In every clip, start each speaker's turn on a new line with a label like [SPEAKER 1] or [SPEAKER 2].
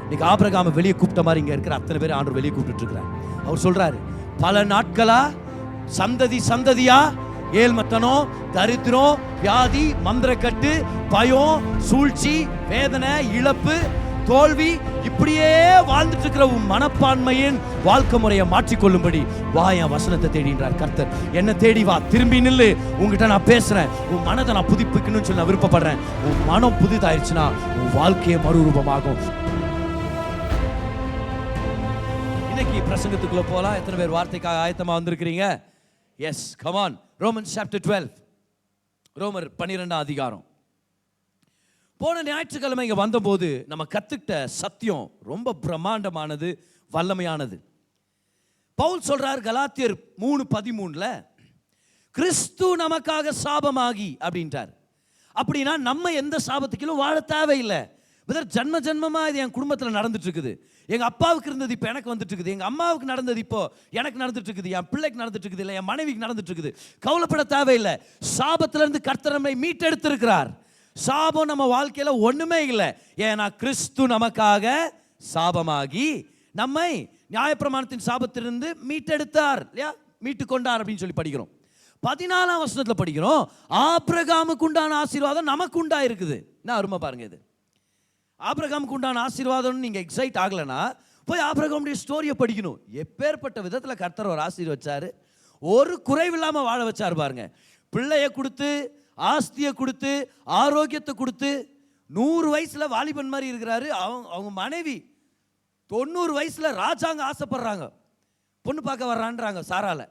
[SPEAKER 1] இன்னைக்கு ஆபிரகாமை வெளியே கூப்பிட்ட மாதிரி இங்க இருக்கிற அத்தனை பேர் ஆண்டவர் வெளியே கூப்பிட்டு இருக்கிறார். அவர் சொல்றாரு, பல நாட்களா சந்ததி சந்ததியா ஏழ்மத்தனம், தரித்திரம், வியாதி, மந்திரக்கட்டு, பயம், சூழ்ச்சி, வேதனை, இழப்பு, தோல்வி, இப்படியே வாழ்ந்துட்டு இருக்கிற உன் மனப்பான்மையின் வாழ்க்கை முறையை மாற்றிக்கொள்ளும்படி வா, என் வசனத்தை தேடின்றார் கர்த்தர். என்ன தேடி வா, திரும்பி நில்லு, உங்ககிட்ட நான் பேசுறேன், உன் மனதை நான் புதுப்பிக்கணும்னு சொல்லி நான் விருப்பப்படுறேன். உன் மனம் புதிதாயிருச்சுன்னா உன் வாழ்க்கையை மறுரூபமாகும். இன்னைக்கு பிரசங்கத்துக்குள்ள போலாம். எத்தனை பேர் வார்த்தைக்காக ஆயத்தமா வந்திருக்கிறீங்க? Yes, come on. Romans chapter 12, ரோமர் 12 அதிகாரம். போன ஞாயிற்றுக்கிழமை இங்க வந்தபோது நம்ம கத்துக்கிட்ட சத்தியம் ரொம்ப பிரம்மாண்டமானது, வல்லமையானது. பவுல் சொல்றார் கலாத்தியர் 3:13, கிறிஸ்து நமக்காக சாபமாகி அப்படின்ட்டார். அப்படின்னா நம்ம எந்த சாபத்துக்கும் வாழ தேவையில்லை. ஜன்ம ஜன்மமா இது என் குடும்பத்தில் நடந்துட்டு இருக்குது. எங்க அப்பாவுக்கு இருந்தது இப்போ எனக்கு வந்துட்டு இருக்குது. எங்க அம்மாவுக்கு நடந்தது இப்போ எனக்கு நடந்துட்டு இருக்குது. என் பிள்ளைக்கு நடந்துட்டு இருக்குது, இல்லை என் மனைவிக்கு நடந்துட்டு இருக்குது. கவலைப்பட தேவையில்லை. சாபத்திலிருந்து கர்த்தர் நம்மை மீட்டெடுத்திருக்கிறார். சாபம் நம்ம வாழ்க்கையில ஒண்ணுமே இல்லை. ஏன்னா கிறிஸ்து நமக்காக சாபமாகி நம்மை நியாயப்பிரமாணத்தின் சாபத்திலிருந்து மீட்டெடுத்தார், இல்லையா? மீட்டு கொண்டார் அப்படின்னு சொல்லி படிக்கிறோம். 14ஆம் வசனத்துல படிக்கிறோம், ஆபிரகாமுக்கு உண்டான ஆசீர்வாதம் நமக்கு உண்டா இருக்குது. என்ன அருமை பாருங்க. இது ஆபிரகாமுக்கு உண்டான ஆசீர்வாதம்னு நீங்க எக்ஸைட் ஆகலைன்னா போய் ஆபிரகாமுடைய ஸ்டோரியை படிக்கணும். எப்பேற்பட்ட விதத்தில் கர்த்தர் ஒரு ஆசீர்வச்சாரு, ஒரு குறைவில்லாமல் வாழ வச்சாரு பாருங்க. பிள்ளைய கொடுத்து, ஆஸ்தியை கொடுத்து, ஆரோக்கியத்தை கொடுத்து, 100 வயசுல வாலிபன் மாதிரி இருக்கிறாரு. அவங்க மனைவி 90 வயசுல ராஜாங்க ஆசைப்படுறாங்க, பொண்ணு பார்க்க வர்றான்றாங்க சாரால.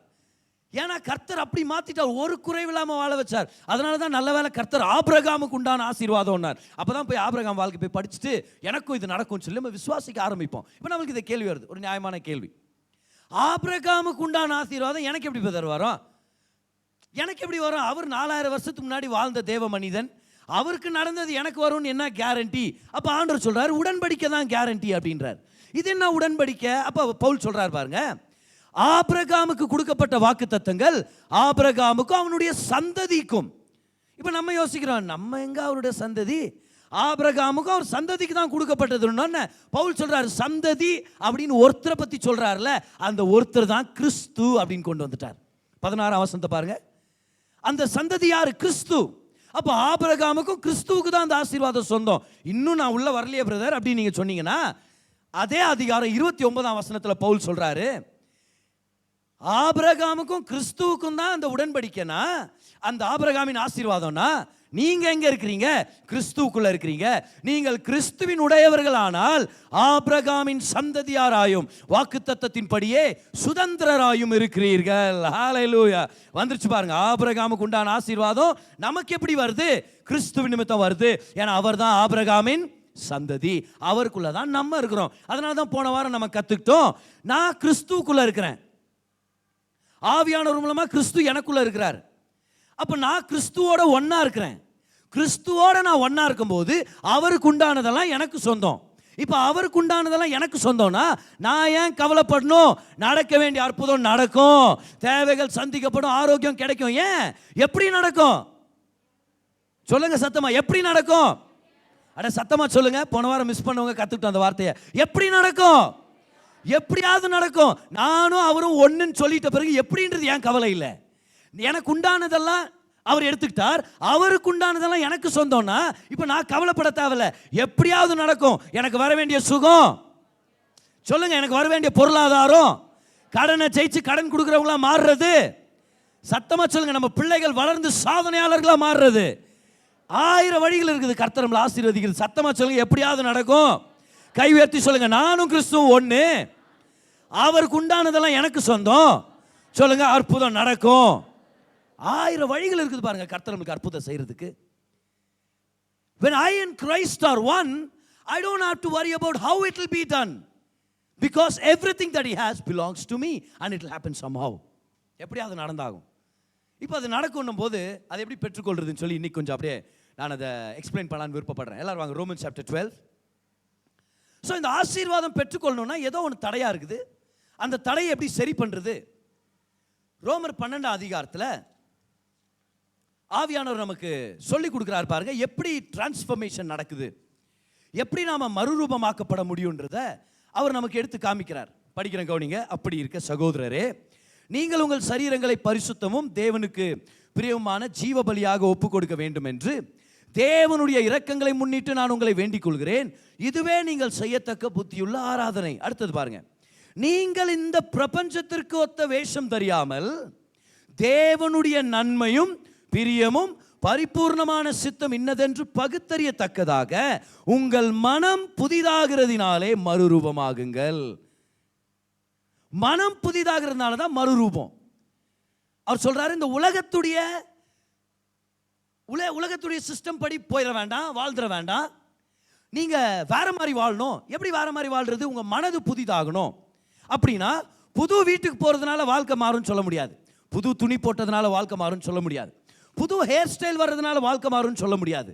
[SPEAKER 1] ஏன்னா கர்த்தர் அப்படி மாத்திட்டார், ஒரு குறைவில்லாம வாழ வச்சார். அதனால தான் நல்ல வேளை கர்த்தர் ஆபிரகாமுக்கு உண்டான ஆசீர்வாதம். அப்பதான் போய் ஆபிரகாம் வாழ்க்கை போய் படிச்சுட்டு எனக்கும் இது நடக்கும்னு சொல்லி நம்ம விசுவாசிக்க ஆரம்பிப்போம். இப்போ நம்மளுக்கு இந்த கேள்வி வருது, ஒரு நியாயமான கேள்வி. ஆபிரகாமுக்கு உண்டான ஆசீர்வாதம் எனக்கு எப்படி வரும்? எனக்கு எப்படி வரும்? அவர் 4000 வருஷத்துக்கு முன்னாடி வாழ்ந்த தேவ மனிதன், அவருக்கு நடந்தது எனக்கு வரும்னு என்ன கேரண்டி? அப்ப ஆண்டவர் சொல்றாரு உடன்படிக்கை தான் கேரண்டி அப்படின்றார். இது என்ன உடன்படிக்கை? அப்ப பவுல் சொல்றாரு பாருங்க, ஆபிரகாமுக்கு கொடுக்கப்பட்ட வாக்குத்தத்தங்கள் ஆபிரகாமுக்கும் அவனுடைய சந்ததிக்கும். இப்ப நம்ம யோசிக்கிறோம், நம்ம எங்க அவருடைய சந்ததி? ஆபிரகாமுக்கும் அவர் சந்ததிக்கு தான் கொடுக்கப்பட்டதுன்னு பவுல் சொல்றாரு. சந்ததி அப்படின்னு ஒருத்தரை பத்தி சொல்றாருல, அந்த ஒருத்தர் தான் கிறிஸ்து அப்படின்னு கொண்டு வந்துட்டார். 16ஆம் வசனத்தை பாருங்க. அந்த சந்ததி யாரு? கிறிஸ்து. அப்ப ஆபிரகாமுக்கும் கிறிஸ்துவுக்கு தான் அந்த ஆசீர்வாதம் சொந்தம். இன்னும் நான் உள்ள வரலையே பிரதர் அப்படின்னு நீங்க சொன்னீங்கன்னா, அதே அதிகாரம் 29ஆம் வசனத்துல பவுல் சொல்றாரு, ஆபிரகாமுக்கும் கிறிஸ்துவுக்கும் தான் அந்த உடன்படிக்கைனா, அந்த ஆபிரகாமின் ஆசீர்வாதம்னா நீங்க எங்க இருக்கிறீங்க? கிறிஸ்துவுக்குள்ள இருக்கிறீங்க. நீங்கள் கிறிஸ்துவின் உடையவர்களானால் ஆபிரகாமின் சந்ததியாராயும் வாக்குத்தத்தத்தின்படியே சுதந்திரராயும் இருக்கிறீர்கள். ஹல்லேலூயா. வந்துருச்சு பாருங்க. ஆபிரகாமுக்கு உண்டான ஆசீர்வாதம் நமக்கு எப்படி வருது? கிறிஸ்துவின் நிமித்தம் வருது. ஏன்னா அவர் தான் ஆபிரகாமின் சந்ததி, அவருக்குள்ள தான் நம்ம இருக்கிறோம். அதனால தான் போன வாரம் நம்ம கத்துக்கிட்டோம், நான் கிறிஸ்துவுக்குள்ள இருக்கிறேன், ஆவியானவர் மூலமா கிறிஸ்து எனக்குள்ள இருக்கிறார். அப்ப நான் கிறிஸ்துவோட ஒன்னா இருக்கிறேன். கிறிஸ்துவோட நான் ஒன்னா இருக்கும்போது அவருக்கு உண்டானதெல்லாம் எனக்கு சொந்தம். இப்ப அவருக்கு உண்டானதெல்லாம் எனக்கு சொந்தம்னா நான் ஏன் கவலைப்படணும்? நடக்க வேண்டிய அற்புதம் நடக்கும், தேவைகள் சந்திக்கப்படும், ஆரோக்கியம் கிடைக்கும். ஏன்? எப்படி நடக்கும்? சொல்லுங்க சத்தமா, எப்படி நடக்கும்? அட சத்தமா சொல்லுங்க. போன வாரம் மிஸ் பண்ணவங்க கத்துக்கிட்டோம் அந்த வார்த்தையை. எப்படி நடக்கும்? எப்படியாவது நடக்கும். நானும் அவரும் ஒண்ணுன்னு சொல்லிட்ட பிறகு எப்படின்றது ஏன் கவலை இல்லை. எனக்கு உண்டானதெல்லாம் அவர் எடுத்துக்கிட்டார், அவருக்கு உண்டானதெல்லாம் எனக்கு சொந்தம்னா இப்ப நான் கவலைப்பட தேவையில்ல. எப்படியாவது நடக்கும். எனக்கு வர வேண்டிய சுகம் சொல்லுங்க, எனக்கு வர வேண்டிய பொருளாதாரம், கடனை ஜெயிச்சு கடன் கொடுக்குறவங்களா மாறுறது, சத்தமா சொல்லுங்க, நம்ம பிள்ளைகள் வளர்ந்து சாதனையாளர்களா மாறுறது, 1000 வழிகள் இருக்குது கர்த்தர் நம்மளை ஆசீர்வதிக்கிறது. சத்தமா சொல்லுங்க, எப்படியாவது நடக்கும். கை உயர்த்தி சொல்லுங்க, நானும் கிறிஸ்துவும் ஒண்ணு, அவருக்கு உண்டானதெல்லாம் எனக்கு சொந்தம். சொல்லுங்க, அற்புதம் நடக்கும். 1000 வழிகள் இருக்குது பாருங்க கர்த்தர் நமக்கு அற்புதம் செய்யறதுக்கு. When I and Christ are one, I don't have to worry about how it will be done, because everything that he has belongs to me and it will happen somehow. எப்படியாவது நடந்தாகும். இப்போ அது நடக்கும் போது அதை எப்படி பெற்றுக்கொள்றதுன்னு சொல்லி இன்னைக்கு கொஞ்சம் அப்படியே நான் அதை எக்ஸ்பிளைன் பண்ணலான்னு விருப்பப்படுறேன். எல்லாரும் வாங்க, ரோமன்ஸ் சாப்டர் 12. ஸோ இந்த ஆசீர்வாதம் பெற்றுக்கொள்ளணும்னா ஏதோ ஒன்று தடையா இருக்குது. அந்த தடையை எப்படி சரி பண்றது? ரோமர் 12ஆம் அதிகாரத்தில் ஆவியானவர் நமக்கு சொல்லி கொடுக்கிறார் பாருங்க, எப்படி டிரான்ஸ்ஃபர்மேஷன் நடக்குது, எப்படி நாம மறுரூபமாக்கப்பட முடியும்ன்றத அவர் நமக்கு எடுத்து காமிக்கிறார். படிக்கிற கவனிங்க. அப்படி இருக்க சகோதரரே, நீங்கள் உங்கள் சரீரங்களை பரிசுத்தமும் தேவனுக்கு பிரியமான ஜீவ பலியாக ஒப்பு கொடுக்க வேண்டும் என்று தேவனுடைய இரக்கங்களை முன்னிட்டு நான் உங்களை வேண்டிக் கொள்கிறேன். இதுவே நீங்கள் செய்யத்தக்க புத்தியுள்ள ஆராதனை. அடுத்தது பாருங்க. நீங்கள் இந்த பிரபஞ்சத்திற்கு ஒத்த வேஷம் தெரியாமல் தேவனுடைய நன்மையும் பிரியமும் பரிபூர்ணமான சித்தம் இன்னதென்று பகுத்தறியத்தக்கதாக உங்கள் மனம் புதிதாகிறதினாலே மறுரூபமாகுங்கள். மனம் புதிதாகிறதுனால தான் மறுரூபம். அவர் சொல்றாரு, இந்த உலகத்துடைய சிஸ்டம் படி போயிட வேண்டாம், வாழ்ந்துட வேண்டாம். நீங்க வேற மாதிரி வாழணும். எப்படி வேற மாதிரி வாழ்றது? உங்க மனது புதிதாகணும். அப்படின்னா புது வீட்டுக்கு போறதுனால வாழ்க்கை மாறும்னு சொல்ல முடியாது. புது துணி போட்டதுனால வாழ்க்கை மாறும்னு சொல்ல முடியாது. புது ஹேர் ஸ்டைல் வர்றதுனால வாழ்க்கை மாறும்னு சொல்ல முடியாது.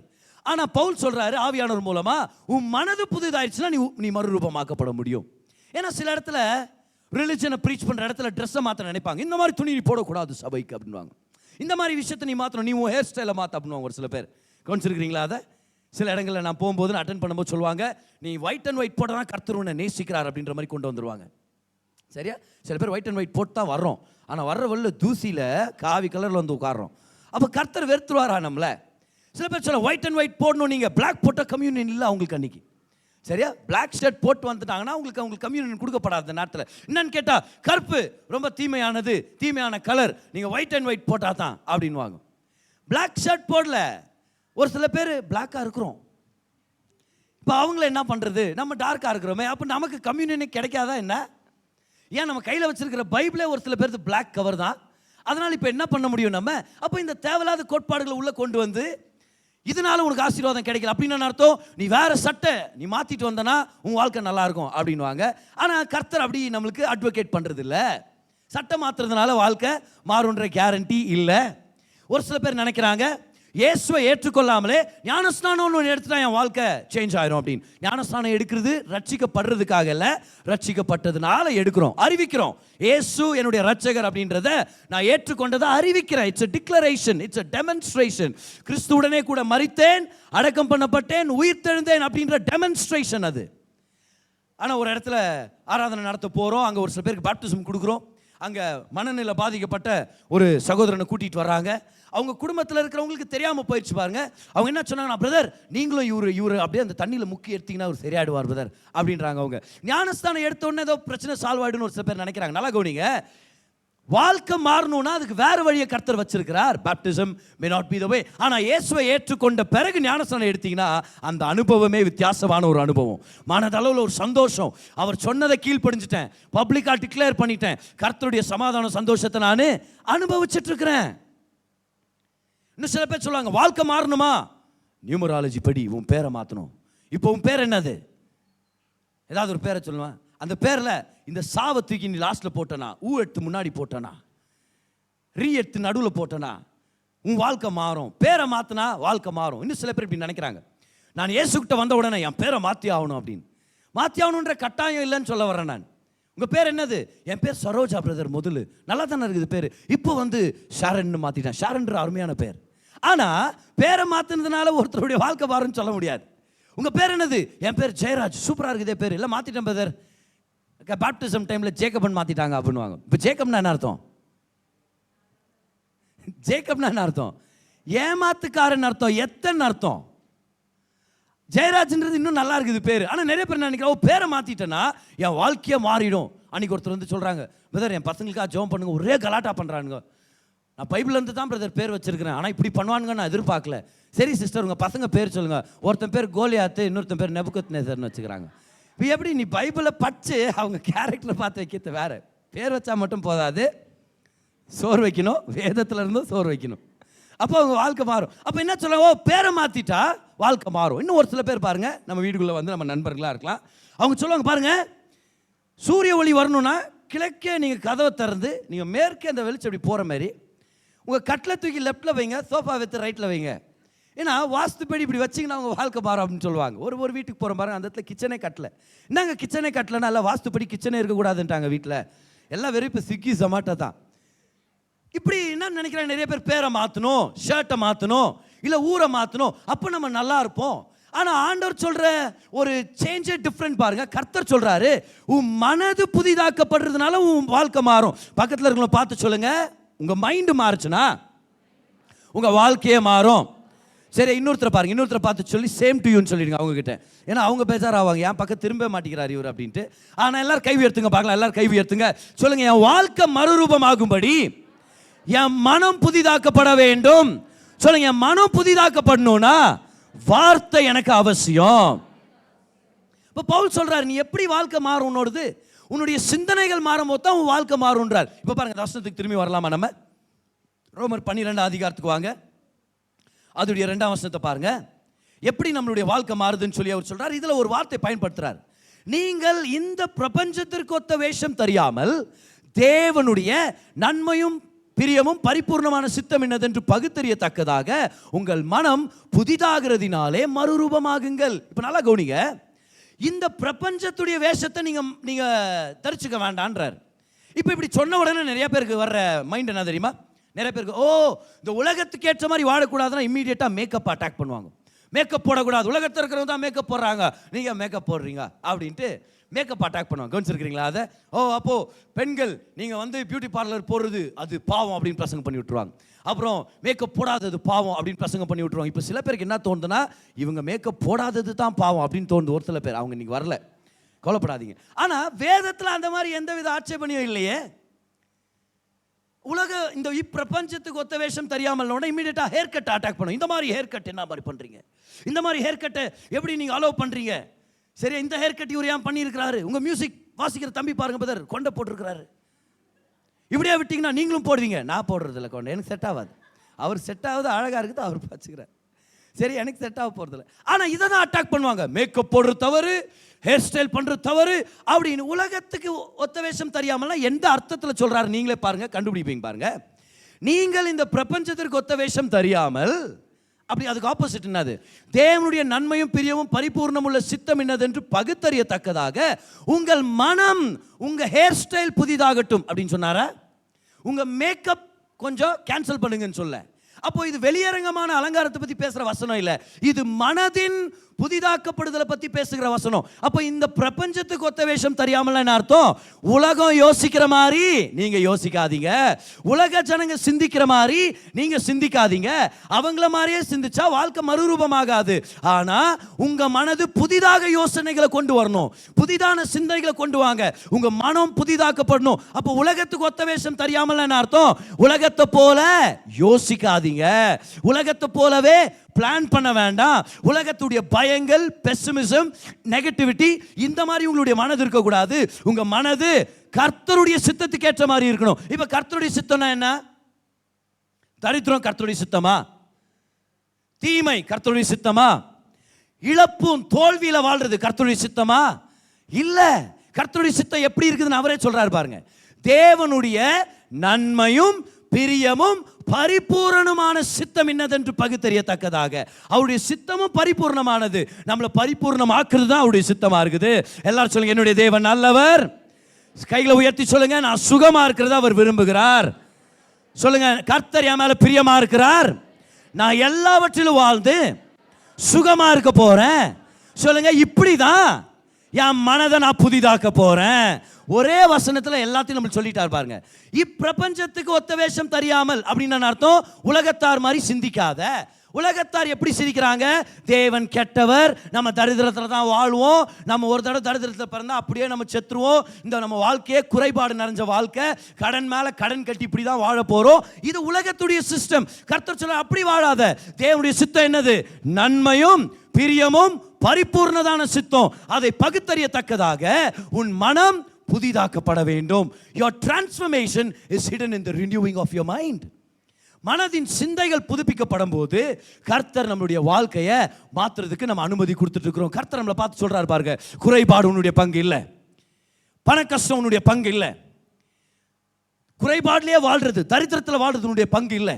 [SPEAKER 1] ஆனா பவுல் சொல்றாரு, ஆவியானவர் மூலமா உன் மனது புதிதாயிடுச்சுன்னா நீ மறுரூபமாக்கப்பட முடியும். ஏன்னா சில இடத்துல ரிலிஜனை ப்ரீச் பண்ற இடத்துல ட்ரெஸ்ஸை மாற்ற நினைப்பாங்க. இந்த மாதிரி துணி நீ போடக்கூடாது சபைக்கு அப்படின்வாங்க. இந்த மாதிரி விஷயத்தை நீ மாற்றணும், நீ உன் ஹேர் ஸ்டைலை மாற்ற அப்படின்வாங்க. ஒரு சில பேர் கவனிச்சிருக்கிறீங்களா? அதை சில இடங்களில் நான் போகும்போது அட்டன் பண்ணும்போது சொல்லுவாங்க, நீ ஒயிட் அண்ட் ஒயிட் போட்டா கர்த்தர் உன்னை நேசிக்கிறார் அப்படின்ற மாதிரி கொண்டு வந்துருவாங்க. சரியா? சில பேர் ஒயிட் அண்ட் ஒயிட் போட்டு தான் வர்றோம், ஆனால் வர்ற வழியில் தூசியில் காவி கலரில் வந்து உட்காரோம். அப்போ கர்த்தர் வெறுத்துருவாரா நம்மளை? சில பேர் சொல்ல ஒயிட் அண்ட் ஒயிட் போடணும், நீங்கள் பிளாக் போட்ட கம்யூனியன் இல்லை அவங்களுக்கு அன்னைக்கு. சரியா? பிளாக் ஷர்ட் போட்டு வந்துட்டாங்கன்னா அவங்களுக்கு கம்யூனியன் கொடுக்கப்படாத நாட்டில். என்னன்னு கேட்டால் கருப்பு ரொம்ப தீமையான கலர், நீங்கள் ஒயிட் அண்ட் ஒயிட் போட்டால் தான் அப்படின்வாங்க. பிளாக் ஷர்ட் போடல, ஒரு சில பேர் பிளாக்காக இருக்கிறோம். இப்போ அவங்கள என்ன பண்ணுறது? நம்ம டார்க்காக இருக்கிறோமே, அப்போ நமக்கு கம்யூனியனே கிடைக்காதா என்ன? ஏன் நம்ம கையில் வச்சிருக்கிற பைபிளே ஒரு சில பேருக்கு பிளாக் கவர் தான். அதனால் இப்போ என்ன பண்ண முடியும் நம்ம? அப்போ இந்த தேவையில்லாத கோட்பாடுகளை உள்ளே கொண்டு வந்து இதனால உனக்கு ஆசீர்வாதம் கிடைக்கல அப்படின்னு அர்த்தம். நீ வேற சட்டை நீ மாற்றிட்டு வந்தனா உன் வாழ்க்கை நல்லா இருக்கும் அப்படின்வாங்க. ஆனால் கர்த்தர் அப்படி நம்மளுக்கு அட்வொகேட் பண்ணுறது இல்லை. சட்டை மாற்றுறதுனால வாழ்க்கை மாறுன்ற கேரண்டி இல்லை. ஒரு சில பேர் நினைக்கிறாங்க, இயேசுவை ஏற்றுக்கொள்ளாமலே ஞானஸ்நானம் ஒன்று எடுத்துட்டா என் வாழ்க்கை சேஞ்ச் ஆயிரும் அப்படின்னு. ஞானஸ்நானம் எடுக்கிறது ரட்சிக்கப்படுறதுக்காக இல்லை, ரட்சிக்கப்பட்டதுனால எடுக்கிறோம், அறிவிக்கிறோம். இயேசு என்னுடைய ரட்சகர் அப்படின்றத நான் ஏற்றுக்கொண்டதை அறிவிக்கிறேன். It's a declaration, it's a demonstration. கிறிஸ்துவுடனே கூட மரித்தேன், அடக்கம் பண்ணப்பட்டேன், உயிர்த்தெழுந்தேன் அப்படின்ற டெமான்ஸ்ட்ரேஷன் அது. ஆனால் ஒரு இடத்துல ஆராதனை நடத்த போகிறோம், அங்கே ஒரு சில பேருக்கு பேப்டிசம் கொடுக்குறோம். அங்கே மனநிலை பாதிக்கப்பட்ட ஒரு சகோதரனை கூட்டிகிட்டு வர்றாங்க. அவங்க குடும்பத்தில் இருக்கிறவங்களுக்கு தெரியாமல் போயிடுச்சு பாருங்க. அவங்க என்ன சொன்னாங்கன்னா, பிரதர் நீங்களும் இவரு அப்படியே அந்த தண்ணியில் முக்கி எடுத்தீங்கன்னா அவர் சரியாயிடுவார் பிரதர் அப்படின்றாங்க. அவங்க ஞானஸ்தானம் எடுத்த உடனே ஏதோ பிரச்சனை சால்வ் ஆகிடுன்னு ஒரு சில பேர் நினைக்கிறாங்க. நல்லா கவனிங்க, வாழ்க்கை மாறணும்னா அதுக்கு வேற வழியை கர்த்தர் வச்சிருக்கிறார். Baptism may not be the வே. ஆனால் இயேசுவை ஏற்றுக்கொண்ட பிறகு ஞானஸ்தானம் எடுத்தீங்கன்னா அந்த அனுபவமே வித்தியாசமான ஒரு அனுபவம். மனதளவில் ஒரு சந்தோஷம். அவர் சொன்னதை கீழ்ப்படிஞ்சிட்டேன், பப்ளிக்காக டிக்ளேர் பண்ணிட்டேன், கர்த்தருடைய சமாதான சந்தோஷத்தை நான் அனுபவிச்சுட்டு இருக்கிறேன். இன்னும் சில பேர் சொல்லுவாங்க, வாழ்க்கை மாறணுமா நியூமராலஜி படி உன் பேரை மாற்றணும். இப்போ உன் பேர் என்னது? ஏதாவது ஒரு பேரை சொல்லுவேன். அந்த பேரில் இந்த சாவை தூக்கி நீ லாஸ்ட்டில் போட்டனா, ஊ எடுத்து முன்னாடி போட்டனா, ரீ எடுத்து நடுவில் போட்டனா உன் வாழ்க்கை மாறும். பேரை மாற்றினா வாழ்க்கை மாறும். இன்னும் சில பேர் இப்படி நினைக்கிறாங்க, நான் இயேசுக்கிட்ட வந்த உடனே என் பேரை மாற்றி ஆகணும் அப்படின்னு. மாற்றி ஆகணுன்ற கட்டாயம் இல்லைன்னு சொல்ல வரேன் நான். உங்கள் பேர் என்னது? என் பேர் சரோஜா பிரதர். முதல்ல நல்லா தானே இருக்குது பேர், இப்போ வந்து ஷாரன்னு மாற்றிட்டேன். ஷாரன்ற அருமையான பேர். ஆனால் பேரை மாற்றினதுனால ஒருத்தருடைய வாழ்க்கை மாறும்னு சொல்ல முடியாது. உங்கள் பேர் என்னது? என் பேர் ஜெயராஜ். சூப்பராக இருக்குது பேர், இல்லை மாற்றிட்டேன் பிரதர். பேப்டிசம் டைமில் ஜேக்கப்னு மாற்றிட்டாங்க அப்படின்வாங்க. இப்போ ஜேக்கப்னா என்ன அர்த்தம்? ஜேக்கப்னா என்ன அர்த்தம்? ஏமாத்துக்காரன் அர்த்தம், எத்தனை அர்த்தம். ஜெயராஜ்ன்றது இன்னும் நல்லா இருக்குது பேர். ஆனால் நிறைய பேர் நினைக்கிறோம், பேரை மாற்றிட்டேன்னா என் வாழ்க்கையை மாறிடும். அன்றைக்கி ஒருத்தர் வந்து சொல்கிறாங்க, பிரதர் என் பசங்களுக்காக ஜெபம் பண்ணுங்க, ஒரே கலாட்டா பண்ணுறானுங்க. நான் பைபிள்லேருந்து தான் பிரதர் பேர் வச்சிருக்கிறேன், ஆனால் இப்படி பண்ணுவானுங்க நான் எதிர்பார்க்கல. சரி சிஸ்டர் உங்கள் பசங்க பேர் சொல்லுங்கள். ஒருத்தன் பேர் கோலியாத்து, இன்னொருத்தன் பேர் நெபுகத்நேசர்னு வச்சுக்கிறாங்க. இப்போ எப்படி நீ பைபிளை படித்து அவங்க கேரக்டரை பார்த்து வைக்கிறது வேறு. பேர் வச்சா மட்டும் போதாது, சோறு வைக்கணும், வேதத்தில் இருந்தும் சோறு வைக்கணும். அப்போ அவங்க வாழ்க்கை மாறும். அப்போ என்ன சொல்லுவாங்க, பேரை மாற்றிட்டா வாழ்க்கை மாறும். இன்னும் ஒரு சில பேர் பாருங்கள், நம்ம வீடுக்குள்ளே வந்து நம்ம நண்பர்களாக இருக்கலாம், அவங்க சொல்லுவாங்க பாருங்கள், சூரிய ஒளி வரணும்னா கிழக்கே நீங்கள் கதவை திறந்து நீங்கள் மேற்கே அந்த வெளிச்சம் அப்படி போகிற மாதிரி உங்கள் கட்டில் தூக்கி லெஃப்ட்டில் வைங்க, சோஃபா வைத்து ரைட்டில் வைங்க. ஏன்னா வாஸ்துப்படி இப்படி வச்சிங்கன்னா அவங்க வாழ்க்கை மாறும் அப்படின்னு சொல்லுவாங்க. ஒரு வீட்டுக்கு போகிற பாருங்க, அந்த இடத்துல கிச்சனே கட்டல. என்னங்க கிச்சனே கட்டலன்னா இல்லை வாஸ்துப்படி கிச்சனே இருக்கக்கூடாதுன்ட்டாங்க வீட்டில். எல்லாம் வெறும் இப்போ ஸ்விக்கி ஜொமேட்டோ தான். இப்படி என்ன நினைக்கிறாங்க நிறைய பேர், பேரை மாற்றணும், ஷர்ட்டை மாற்றணும், இல்லை ஊரை மாற்றணும், அப்போ நம்ம நல்லா இருப்போம். ஆனா ஆண்டவர் சொல்ற ஒரு சேஞ்சே டிஃப்ரெண்ட் பாருங்க. கர்த்தர் சொல்றாரு, உன் மனது புதிதாக்கப்படுறதுனால உன் வாழ்க்கை மாறும். பக்கத்தில் இருக்கவங்கள பார்த்து சொல்லுங்க, உங்க மைண்ட் மாறுச்சுன்னா உங்க வாழ்க்கையே மாறும். சரி, இன்னொருத்தரை பாருங்க, இன்னொருத்தரை பார்த்து சொல்லி சேம் டு யூன்னு சொல்லிடுங்க அவங்க கிட்ட. ஏன்னா அவங்க பேசாராவாங்க, என் பக்கம் திரும்ப மாட்டேங்கிறார் இவர் அப்படின்ட்டு. ஆனால் எல்லாரும் கை உயர்த்துங்க பார்க்கலாம், எல்லாரும் கை உயர்த்துங்க. சொல்லுங்க, என் வாழ்க்கை மறுரூபமாகும்படி என் மனம் புதிதாக்கப்பட வேண்டும். சொல்லுங்க, என் மனம் புதிதாக்கப்படணும்னா வார்த்தை எனக்கு அவசியம். இப்போ பவுல் சொல்றாரு, நீ எப்படி வாழ்க்கை மாறும் உன்னோடது? உன்னுடைய சிந்தனைகள் மாறும் போது தான் உன் வாழ்க்கை மாறும்ன்றார். இப்போ பாருங்க, தர்சனத்துக்கு திரும்பி வரலாமா? நம்ம ரோமர் 12 அதிகாரத்துக்கு வாங்க. அதோடைய 2ஆம் வசனத்தை பாருங்க. எப்படி நம்மளுடைய வாழ்க்கை மாறுதுன்னு சொல்லி அவர் சொல்றார். இதுல ஒரு வார்த்தை பயன்படுத்துறார். நீங்கள் இந்த பிரபஞ்சத்திற்கு ஒத்த வேஷம் தெரியாமல் தேவனுடைய நன்மையும் பிரியமும் பரிபூர்ணமான சித்தம் என்னதென்று பகுத்தறியத்தக்கதாக உங்கள் மனம் புதிதாகிறதினாலே மறுரூபமாகுங்கள். இப்ப நல்லா கவனிங்க, இந்த பிரபஞ்சத்துடைய வேஷத்தை நீங்க தரிச்சுக்க வேண்டான்றார். இப்ப இப்படி சொன்ன உடனே நிறைய பேருக்கு வர்ற மைண்ட் என்ன தெரியுமா? நிறைய பேருக்கு இந்த உலகத்துக்கு ஏற்ற மாதிரி வாழக்கூடாதுன்னா இம்மீடியட்டா மேக்கப் அட்டாக் பண்ணுவாங்க. மேக்கப் போடக்கூடாது, உலகத்தில் இருக்கிறவங்க தான் மேக்கப் போடுறாங்க, நீங்க மேக்கப் போடுறீங்க அப்படின்ட்டு மேக்கப் அட்டாக் பண்ணுவாங்க. கவனிச்சிருக்கிறீங்களா அதை? அப்போ பெண்கள் நீங்க பியூட்டி பார்லர் போடுறது அது பாவம் அப்படின்னு பிரசங்கம் பண்ணி விட்டுருவாங்க. அப்புறம் மேக்கப் போடாதது பாவம் அப்படின்னு பிரசங்கம் பண்ணி விட்டுருவாங்க. இப்போ சில பேருக்கு என்ன தோணுதுன்னா, இவங்க மேக்கப் போடாதது தான் பாவம் அப்படின்னு தோணுது. ஒரு சில பேர், அவங்க இன்னைக்கு வரல, கவலைப்படாதீங்க. ஆனா வேதத்தில் அந்த மாதிரி எந்தவித ஆட்சேபனையும் இல்லையே. உலக இந்த பிரபஞ்சத்துக்கு ஒத்த வேஷம் தெரியாமல் இமீடியட்டா ஹேர் கட் அட்டாக் பண்ணும். இந்த மாதிரி ஹேர் கட் என்ன மாதிரி பண்றீங்க? இந்த மாதிரி ஹேர் கட்டை எப்படி நீங்க அலோவ் பண்றீங்க? சரி, இந்த ஹேர் கட் இவர் ஏன் பண்ணியிருக்கிறாரு? உங்க மியூசிக் வாசிக்கிற தம்பி பாருங்க பிரதர், கொண்டை போட்டிருக்கிறாரு. இப்படியே விட்டீங்கன்னா நீங்களும் போடுவீங்க. நான் போடுறது இல்லை கொண்டை, எனக்கு செட் ஆகாது. அவர் செட் ஆகுது, அழகா இருக்குது, அவர் பார்த்துக்கிறார். சரி, எனக்கு செட் ஆக போறது இல்லை. ஆனா இதை தான் அட்டாக் பண்ணுவாங்க. மேக்கப் போடுறது தவறு, ஹேர் ஸ்டைல் பண்றது தவறு அப்படின்னு. உலகத்துக்கு ஒத்த வேஷம் தெரியாமல் எந்த அர்த்தத்தில் சொல்றாரு நீங்களே பாருங்க, கண்டுபிடிப்பீங்க பாருங்க. நீங்கள் இந்த பிரபஞ்சத்திற்கு ஒத்த வேஷம் தெரியாமல், அப்படி அதுக்கு ஆப்போசிட் என்னது? தேவனுடைய நன்மையும் பிரியமும் பரிபூர்ணம் உள்ள சித்தம் என்னதென்று பகுத்தறியத்தக்கதாக உங்கள் மனம், உங்க ஹேர் ஸ்டைல் புதிதாகட்டும் அப்படின்னு சொன்னாரா? உங்க மேக்கப் கொஞ்சம் கேன்சல் பண்ணுங்கன்னு சொல்ல. அப்போ இது வெளியரங்கமான அலங்காரத்தை பத்தி பேசுற வசனம் இல்ல, இது மனதின் புதிதாக்கப்படுதலை பத்தி பேசுகிற வசனம். அப்போ இந்த பிரபஞ்சத்துக்கு ஒத்த வேஷம் தெரியாமல் என்ன அர்த்தம்? உலகம் யோசிக்கிற மாதிரி நீங்க யோசிக்காதீங்க, உலக ஜனங்க சிந்திக்கிற மாதிரி நீங்க சிந்திக்காதீங்க. அவங்கள மாதிரியே சிந்திச்சா வாழ்க்கை மறுரூபமாகாது. ஆனா உங்க மனது புதிதாக யோசனைகளை கொண்டு வரணும், புதிதான சிந்தனைகளை கொண்டு வாங்க. உங்க மனம் புதிதாக்கப்படணும். அப்போ உலகத்துக்கு ஒத்த வேஷம் தெரியாமல் என்ன அர்த்தம்? உலகத்தை போல யோசிக்காதீங்க, உலகத்தை போலவே பிளான் பண்ண வேண்டாம். உலகத்துடைய பயங்கள், பெசிமிசம், நெகட்டிவிட்டி இந்த மாதிரி உங்களுடைய மனது இருக்க கூடாது. உங்க மனது கர்த்தருடைய சித்தத்துக்கு ஏற்ற மாதிரி இருக்கணும். இப்ப கர்த்தருடைய சித்தம்னா என்ன? தரித்திரம் கர்த்தருடைய சித்தமா? தீமை கர்த்தருடைய சித்தமா? இழப்பும் தோல்வியில வாழ்றது கர்த்தருடைய சித்தமா? இல்ல. கர்த்தருடைய சித்தம் எப்படி இருக்குதுன்னு அவரே சொல்றாரு பாருங்க. தேவனுடைய நன்மையும் பிரியமும் பரிபூரணமான சித்தம் என்னதென்று பகுத்தறியத்தக்கதாக. அவருடைய சித்தமும் பரிபூர்ணமானது. நம்மளை பரிபூர்ணமாக்குறது தான் அவருடைய சித்தமா இருக்குது. எல்லாரும் சொல்லுங்க, என்னுடைய தேவன் நல்லவர். கைகளை உயர்த்தி சொல்லுங்க, நான் சுகமா இருக்கிறத அவர் விரும்புகிறார். சொல்லுங்க, கர்த்தர் என் மேல பிரியமா இருக்கிறார். நான் எல்லாவற்றிலும் வாழ்ந்து சுகமா இருக்க போறேன். சொல்லுங்க, இப்படிதான் என் மனதை நான் புதிதாக்க போறேன். ஒரே வசனத்துல எல்லாத்தையும் நம்ம சொல்லிட்டார் பாருங்க. இப்பிரபஞ்சத்துக்கு ஒத்த வேஷம் தெரியாமல் அப்படின்னு அர்த்தம், உலகத்தார் மாதிரி சிந்திக்காத. உலகத்தார் எப்படி சிரிக்கிறாங்க? தேவன் கெட்டவர், நம்ம தரித்திரத்தில் தான் வாழ்வோம், நம்ம ஒரு தடவை தரித்திரத்தில் பிறந்தா அப்படியே நம்ம செத்துருவோம், இந்த நம்ம வாழ்க்கையே குறைபாடு நிறைஞ்ச வாழ்க்கை, கடன் மேல கடன் கட்டி இப்படி தான் வாழ போறோம். இது உலகத்துடைய சிஸ்டம். கர்த்தர் சொல்ல அப்படி வாழாத. தேவனுடைய சித்தம் என்னது? நன்மையும் பிரியமும் பரிபூர்ணதான சித்தம். அதை பகுத்தறியத்தக்கதாக உன் மனம் புதிதாக்கப்பட வேண்டும். Your transformation is hidden in the renewing of your mind. மனதின் சிந்தைகள் புதுப்பிக்கப்படும் போது கர்த்தர் நம்மளுடைய வாழ்க்கையை மாற்றுறதுக்கு நம்ம அனுமதி கொடுத்துட்டு இருக்கிறோம். கர்த்தர் நம்மளை பார்த்து சொல்றாரு பாருங்க, குறைபாடு உன்னுடைய பங்கு இல்லை, பண கஷ்டம் உன்னுடைய பங்கு இல்லை, குறைபாடுலயே வாழ்றது, தரித்திரத்தில் வாழ்றது உன்னுடைய பங்கு இல்லை,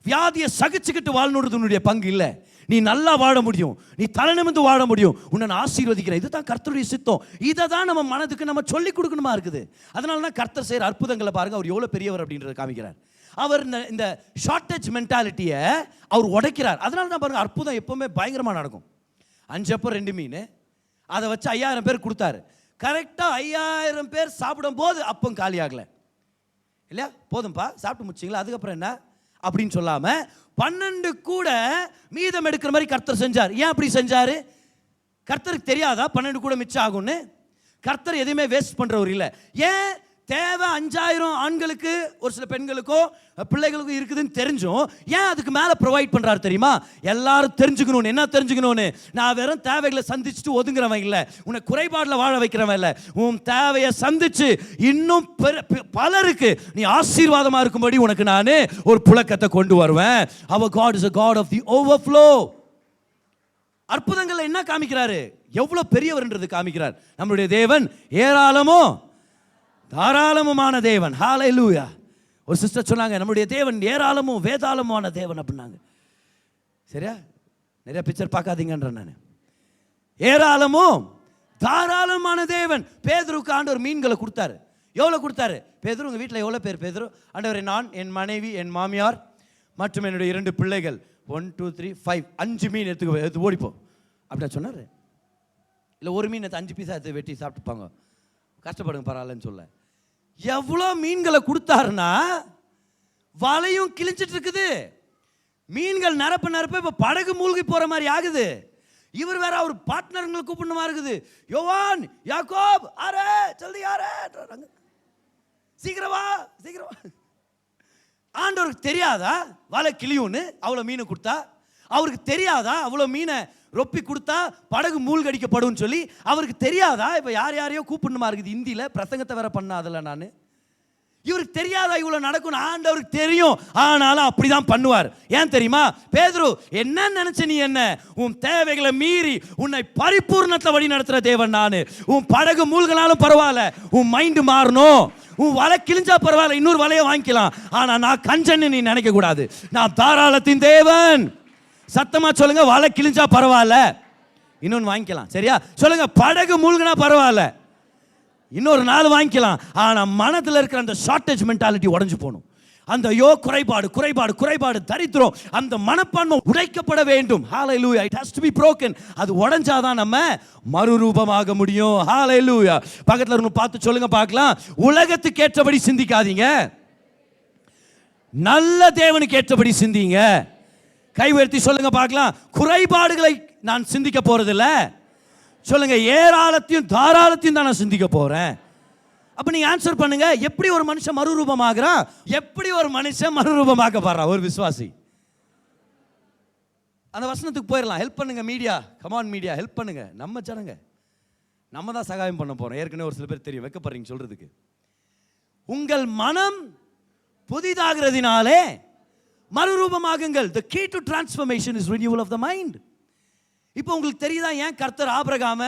[SPEAKER 1] வியாதியை சகிச்சுக்கிட்டு வாழ்றது உன்னுடைய பங்கு இல்லை. நீ நல்லா வாழ முடியும், நீ தலை நிமிர்ந்து வாழ முடியும், உன்னை நான் ஆசீர்வதிக்கிறேன். இதுதான் கர்த்தருடைய சித்தம். இதை தான் நம்ம மனதுக்கு நம்ம சொல்லி கொடுக்கணுமா இருக்குது. அதனால தான் கர்த்தர் செய்கிற அற்புதங்களை பாருங்க, அவர் எவ்வளோ பெரியவர் அப்படின்றத காமிக்கிறார். அவர் இந்த ஷார்ட்டேஜ் மென்டாலிட்டியை அவர் உடைக்கிறார். அதனால தான் பாருங்க, அற்புதம் எப்பவுமே பயங்கரமாக நடக்கும். 5 அப்பம் 2 மீன், அதை வச்சு 5000 பேர் கொடுத்தாரு. கரெக்டாக 5000 பேர் சாப்பிடும் போது அப்பம் காலி ஆகலை இல்லையா? போதும்பா சாப்பிட்டு முடிச்சிங்களா, அதுக்கப்புறம் என்ன அப்படின்னு சொல்லாம 12 கூட மீதம் எடுக்கிற மாதிரி கர்த்தர் செஞ்சார். ஏன் அப்படி செஞ்சாரு? கர்த்தருக்கு தெரியாதா 12 கூட மிச்சம் ஆகும்னு? கர்த்தர் எதுவுமே வேஸ்ட் பண்றவர் இல்லை. ஏன் தேவை 5000 ஆண்களுக்கு ஒரு சில பெண்களுக்கோ பிள்ளைகளுக்கும் இருக்குதுன்னு தெரிஞ்சும் ஏன் அதுக்கு மேலே ப்ரொவைட் பண்ணுறாரு தெரியுமா? எல்லாரும் தெரிஞ்சுக்கணும்னு. என்ன தெரிஞ்சுக்கணும்னு? நான் வெறும் தேவைகளை சந்திச்சுட்டு ஒதுங்குறவன் இல்லை, உன்னை குறைபாடில் வாழ வைக்கிறவன் இல்லை. உன் தேவையை சந்திச்சு இன்னும் பலருக்கு நீ ஆசீர்வாதமாக இருக்கும்படி உனக்கு நான் ஒரு புழக்கத்தை கொண்டு வருவேன். Our God is a God of the overflow. அற்புதங்கள் என்ன காமிக்கிறாரு? எவ்வளவு பெரியவர்ன்றது காமிக்கிறார். நம்மளுடைய தேவன் ஏராளமோ தாராளமுமான தேவன். ஹல்லேலூயா. ஒரு சிஸ்டர் சொன்னாங்க, நம்முடைய தேவன் ஏராளமும் வேதாளமான தேவன் அப்படின்னாங்க. சரியா? நிறைய பிக்சர் பார்க்காதீங்கன்ற நான். ஏராளமும் தாராளமான தேவன். பேதுருக்கு ஆண்டவர் மீன்களை கொடுத்தாரு. எவ்வளோ கொடுத்தாரு? பேதுரு, உங்கள் வீட்டில் எவ்வளோ பேர்? பேதுரு, ஆண்டவரே நான், என் மனைவி, என் மாமியார் மற்றும் என்னுடைய 2 பிள்ளைகள் 1 2 3 5 5 மீன் எடுத்து ஓடிப்போம் அப்படின்னா சொன்னார். இல்லை ஒரு மீன் எடுத்து 5 பீஸாக எடுத்து வெட்டி சாப்பிட்டுப்பாங்க, கஷ்டப்படுங்க பரவாயில்லன்னு சொல்ல. எவ்வளோ மீன்களை கொடுத்தாருன்னா வலையும் கிழிஞ்சிட்டு இருக்குது, மீன்கள் நிரப்ப இப்போ படகு மூழ்கி போகிற மாதிரி ஆகுது. இவர் வேற அவர் பார்ட்னர்களை கூப்பிடணுமா இருக்குது. யோவான், யாக்கோப், அரே ஜல்தி அரே, சீக்கிரமா சீக்கிரமா. ஆண்டவருக்கு தெரியாதா வலை கிளியும்னு அவ்வளோ மீனை கொடுத்தா? அவருக்கு தெரியாதா அவ்வளோ மீனை ரொப்பி கொடுத்தா படகு மூழ்கடிக்கப்படும் சொல்லி? அவருக்கு தெரியாதா இப்போ யாரையோ கூப்பிடணுமா இருக்குது? இந்தியில் பிரசங்கத்தை வேற பண்ணாதில்ல நான். இவருக்கு தெரியாதா இவ்வளோ நடக்கும்? ஆண்டவருக்கு தெரியும், ஆனாலும் அப்படிதான் பண்ணுவார். ஏன் தெரியுமா? பேதுரு, என்ன நினைச்ச நீ? என்ன உன் தேவைகளை மீறி உன்னை பரிபூர்ணத்தை வழி நடத்துற தேவன் நான். உன் படகு மூழ்கினாலும் பரவாயில்ல, உன் மைண்டு மாறணும். உன் வலை கிழிஞ்சா பரவாயில்ல, இன்னொரு வலையை வாங்கிக்கலாம். ஆனா நான் கஞ்சன்னு நீ நினைக்க கூடாது. நான் தாராளத்தின் தேவன். சத்தமா சொல்லுங்க. வலை கிழிஞ்சா பரவாயில்ல, இன்னொன்று வாங்கிக்கலாம். சரியா? சொல்லுங்க. படகு மூழ்கினா பரவாயில்ல, இன்னொரு நாள் வாங்கிக்கலாம். ஆனா மனதில் இருக்கிற அந்த ஷார்டேஜ் மென்டாலிட்டி உடைஞ்சு போகணும். அந்த குறைபாடு குறைபாடு குறைபாடு தரித்திரம், அந்த மனப்பான்மை உடைக்கப்பட வேண்டும். Hallelujah. It has to be broken. அது உடைஞ்சாதான் நம்ம மறுரூபமாக முடியும். ஹல்லேலூயா. பக்கத்துல இருந்து பார்த்து சொல்லுங்க பார்க்கலாம். உலகத்துக்கு ஏற்றபடி சிந்திக்காதீங்க, நல்ல தேவனுக்கு ஏற்றபடி சிந்திங்க. கை உயர்த்தி சொல்லுங்க பார்க்கலாம். குறைபாடுகளை நான் சிந்திக்க போறதில்ல. சொல்லுங்க, ஏராளத்தையும் தாராளத்தையும் தான் நான் சிந்திக்க போறேன். அப்ப நீங்க ஆன்சர் பண்ணுங்க. எப்படி ஒரு மனுஷன் மறுரூபமாகறான்? எப்படி ஒரு மனுஷன் மறுரூபமாக்கப்படுறான்? ஒரு விசுவாசி. அந்த வசனத்துக்கு போயிடலாம். ஹெல்ப் பண்ணுங்க மீடியா, கமான் மீடியா, ஹெல்ப் பண்ணுங்க. நம்ம ஜனங்க நம்ம தான் சகாயம் பண்ண போறோம். ஏற்கனவே ஒரு சில பேர் தெரியும், வைக்கப்படுறீங்க சொல்றதுக்கு. உங்கள் மனம் புதிதாகிறதினாலே மறுரூபமாகுங்கள். The key to transformation is renewal of the mind. இப்போ உங்களுக்கு தெரியுதா ஏன் கர்த்தர் ஆபிரகாம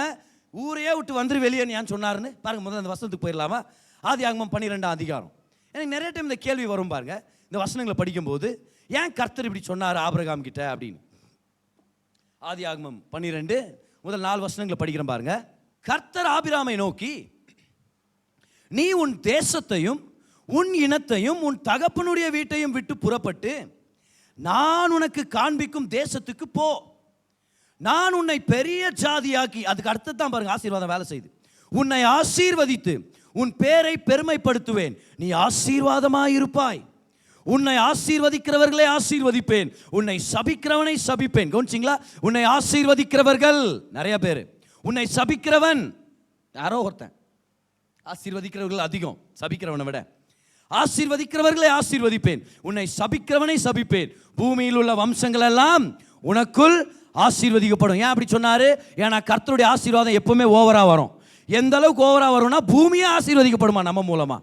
[SPEAKER 1] ஊரையே விட்டு வந்துரு வெளியேன்னு ஏன் சொன்னாருன்னு? பாருங்க, முதல்ல அந்த வசனத்துக்கு போயிடலாமா? ஆதியாகமம் 12ஆம் அதிகாரம். எனக்கு நிறைய டைம் இந்த கேள்வி வரும் பாருங்க, இந்த வசனங்களை படிக்கும்போது, ஏன் கர்த்தர் இப்படி சொன்னார் ஆபிரகாம் கிட்ட அப்படின்னு. ஆதியாகமம் 12 முதல் 4 வசனங்களை படிக்கிறேன் பாருங்க. கர்த்தர் ஆபிரகாமை நோக்கி, நீ உன் தேசத்தையும் உன் இனத்தையும் உன் தகப்பனுடைய வீட்டையும் விட்டு புறப்பட்டு நான் உனக்கு காண்பிக்கும் தேசத்துக்கு போ. நான் உன்னை பெரிய ஜாதியாக்கி, அதுக்கு அடுத்து தான் பாருங்க ஆசீர்வாதம் வேலை செய்யுது. உன்னை ஆசீர்வதித்து உன் பேரை பெருமைப்படுத்துவேன், நீ ஆசீர்வாதமாயிருப்பாய். உன்னை ஆசீர்வதிக்கிறவர்களை ஆசீர்வதிப்பேன், உன்னை சபிக்கிறவனை சபிப்பேன். கவனிச்சிங்களா? உன்னை ஆசீர்வதிக்கிறவர்கள் நிறைய பேர், உன்னை சபிக்கிறவன் யாரோ ஒருத்தன். ஆசீர்வதிக்கிறவர்கள் அதிகம் சபிக்கிறவனை விட. ஆசீர்வதிக்கிறவர்களை ஆசீர்வதிப்பேன், உன்னை சபிக்கிறவனை சபிப்பேன். பூமியில் உள்ள வம்சங்கள் எல்லாம் உனக்குள் ஆசீர்வதிக்கப்படும். ஏன் அப்படி சொன்னாரு? ஏன்னா கர்த்தருடைய ஆசீர்வாதம் எப்பவுமே ஓவரா வரும். எந்த அளவுக்கு ஓவரா வரும்னா பூமியே ஆசீர்வதிக்கப்படுமா நம்ம மூலமா.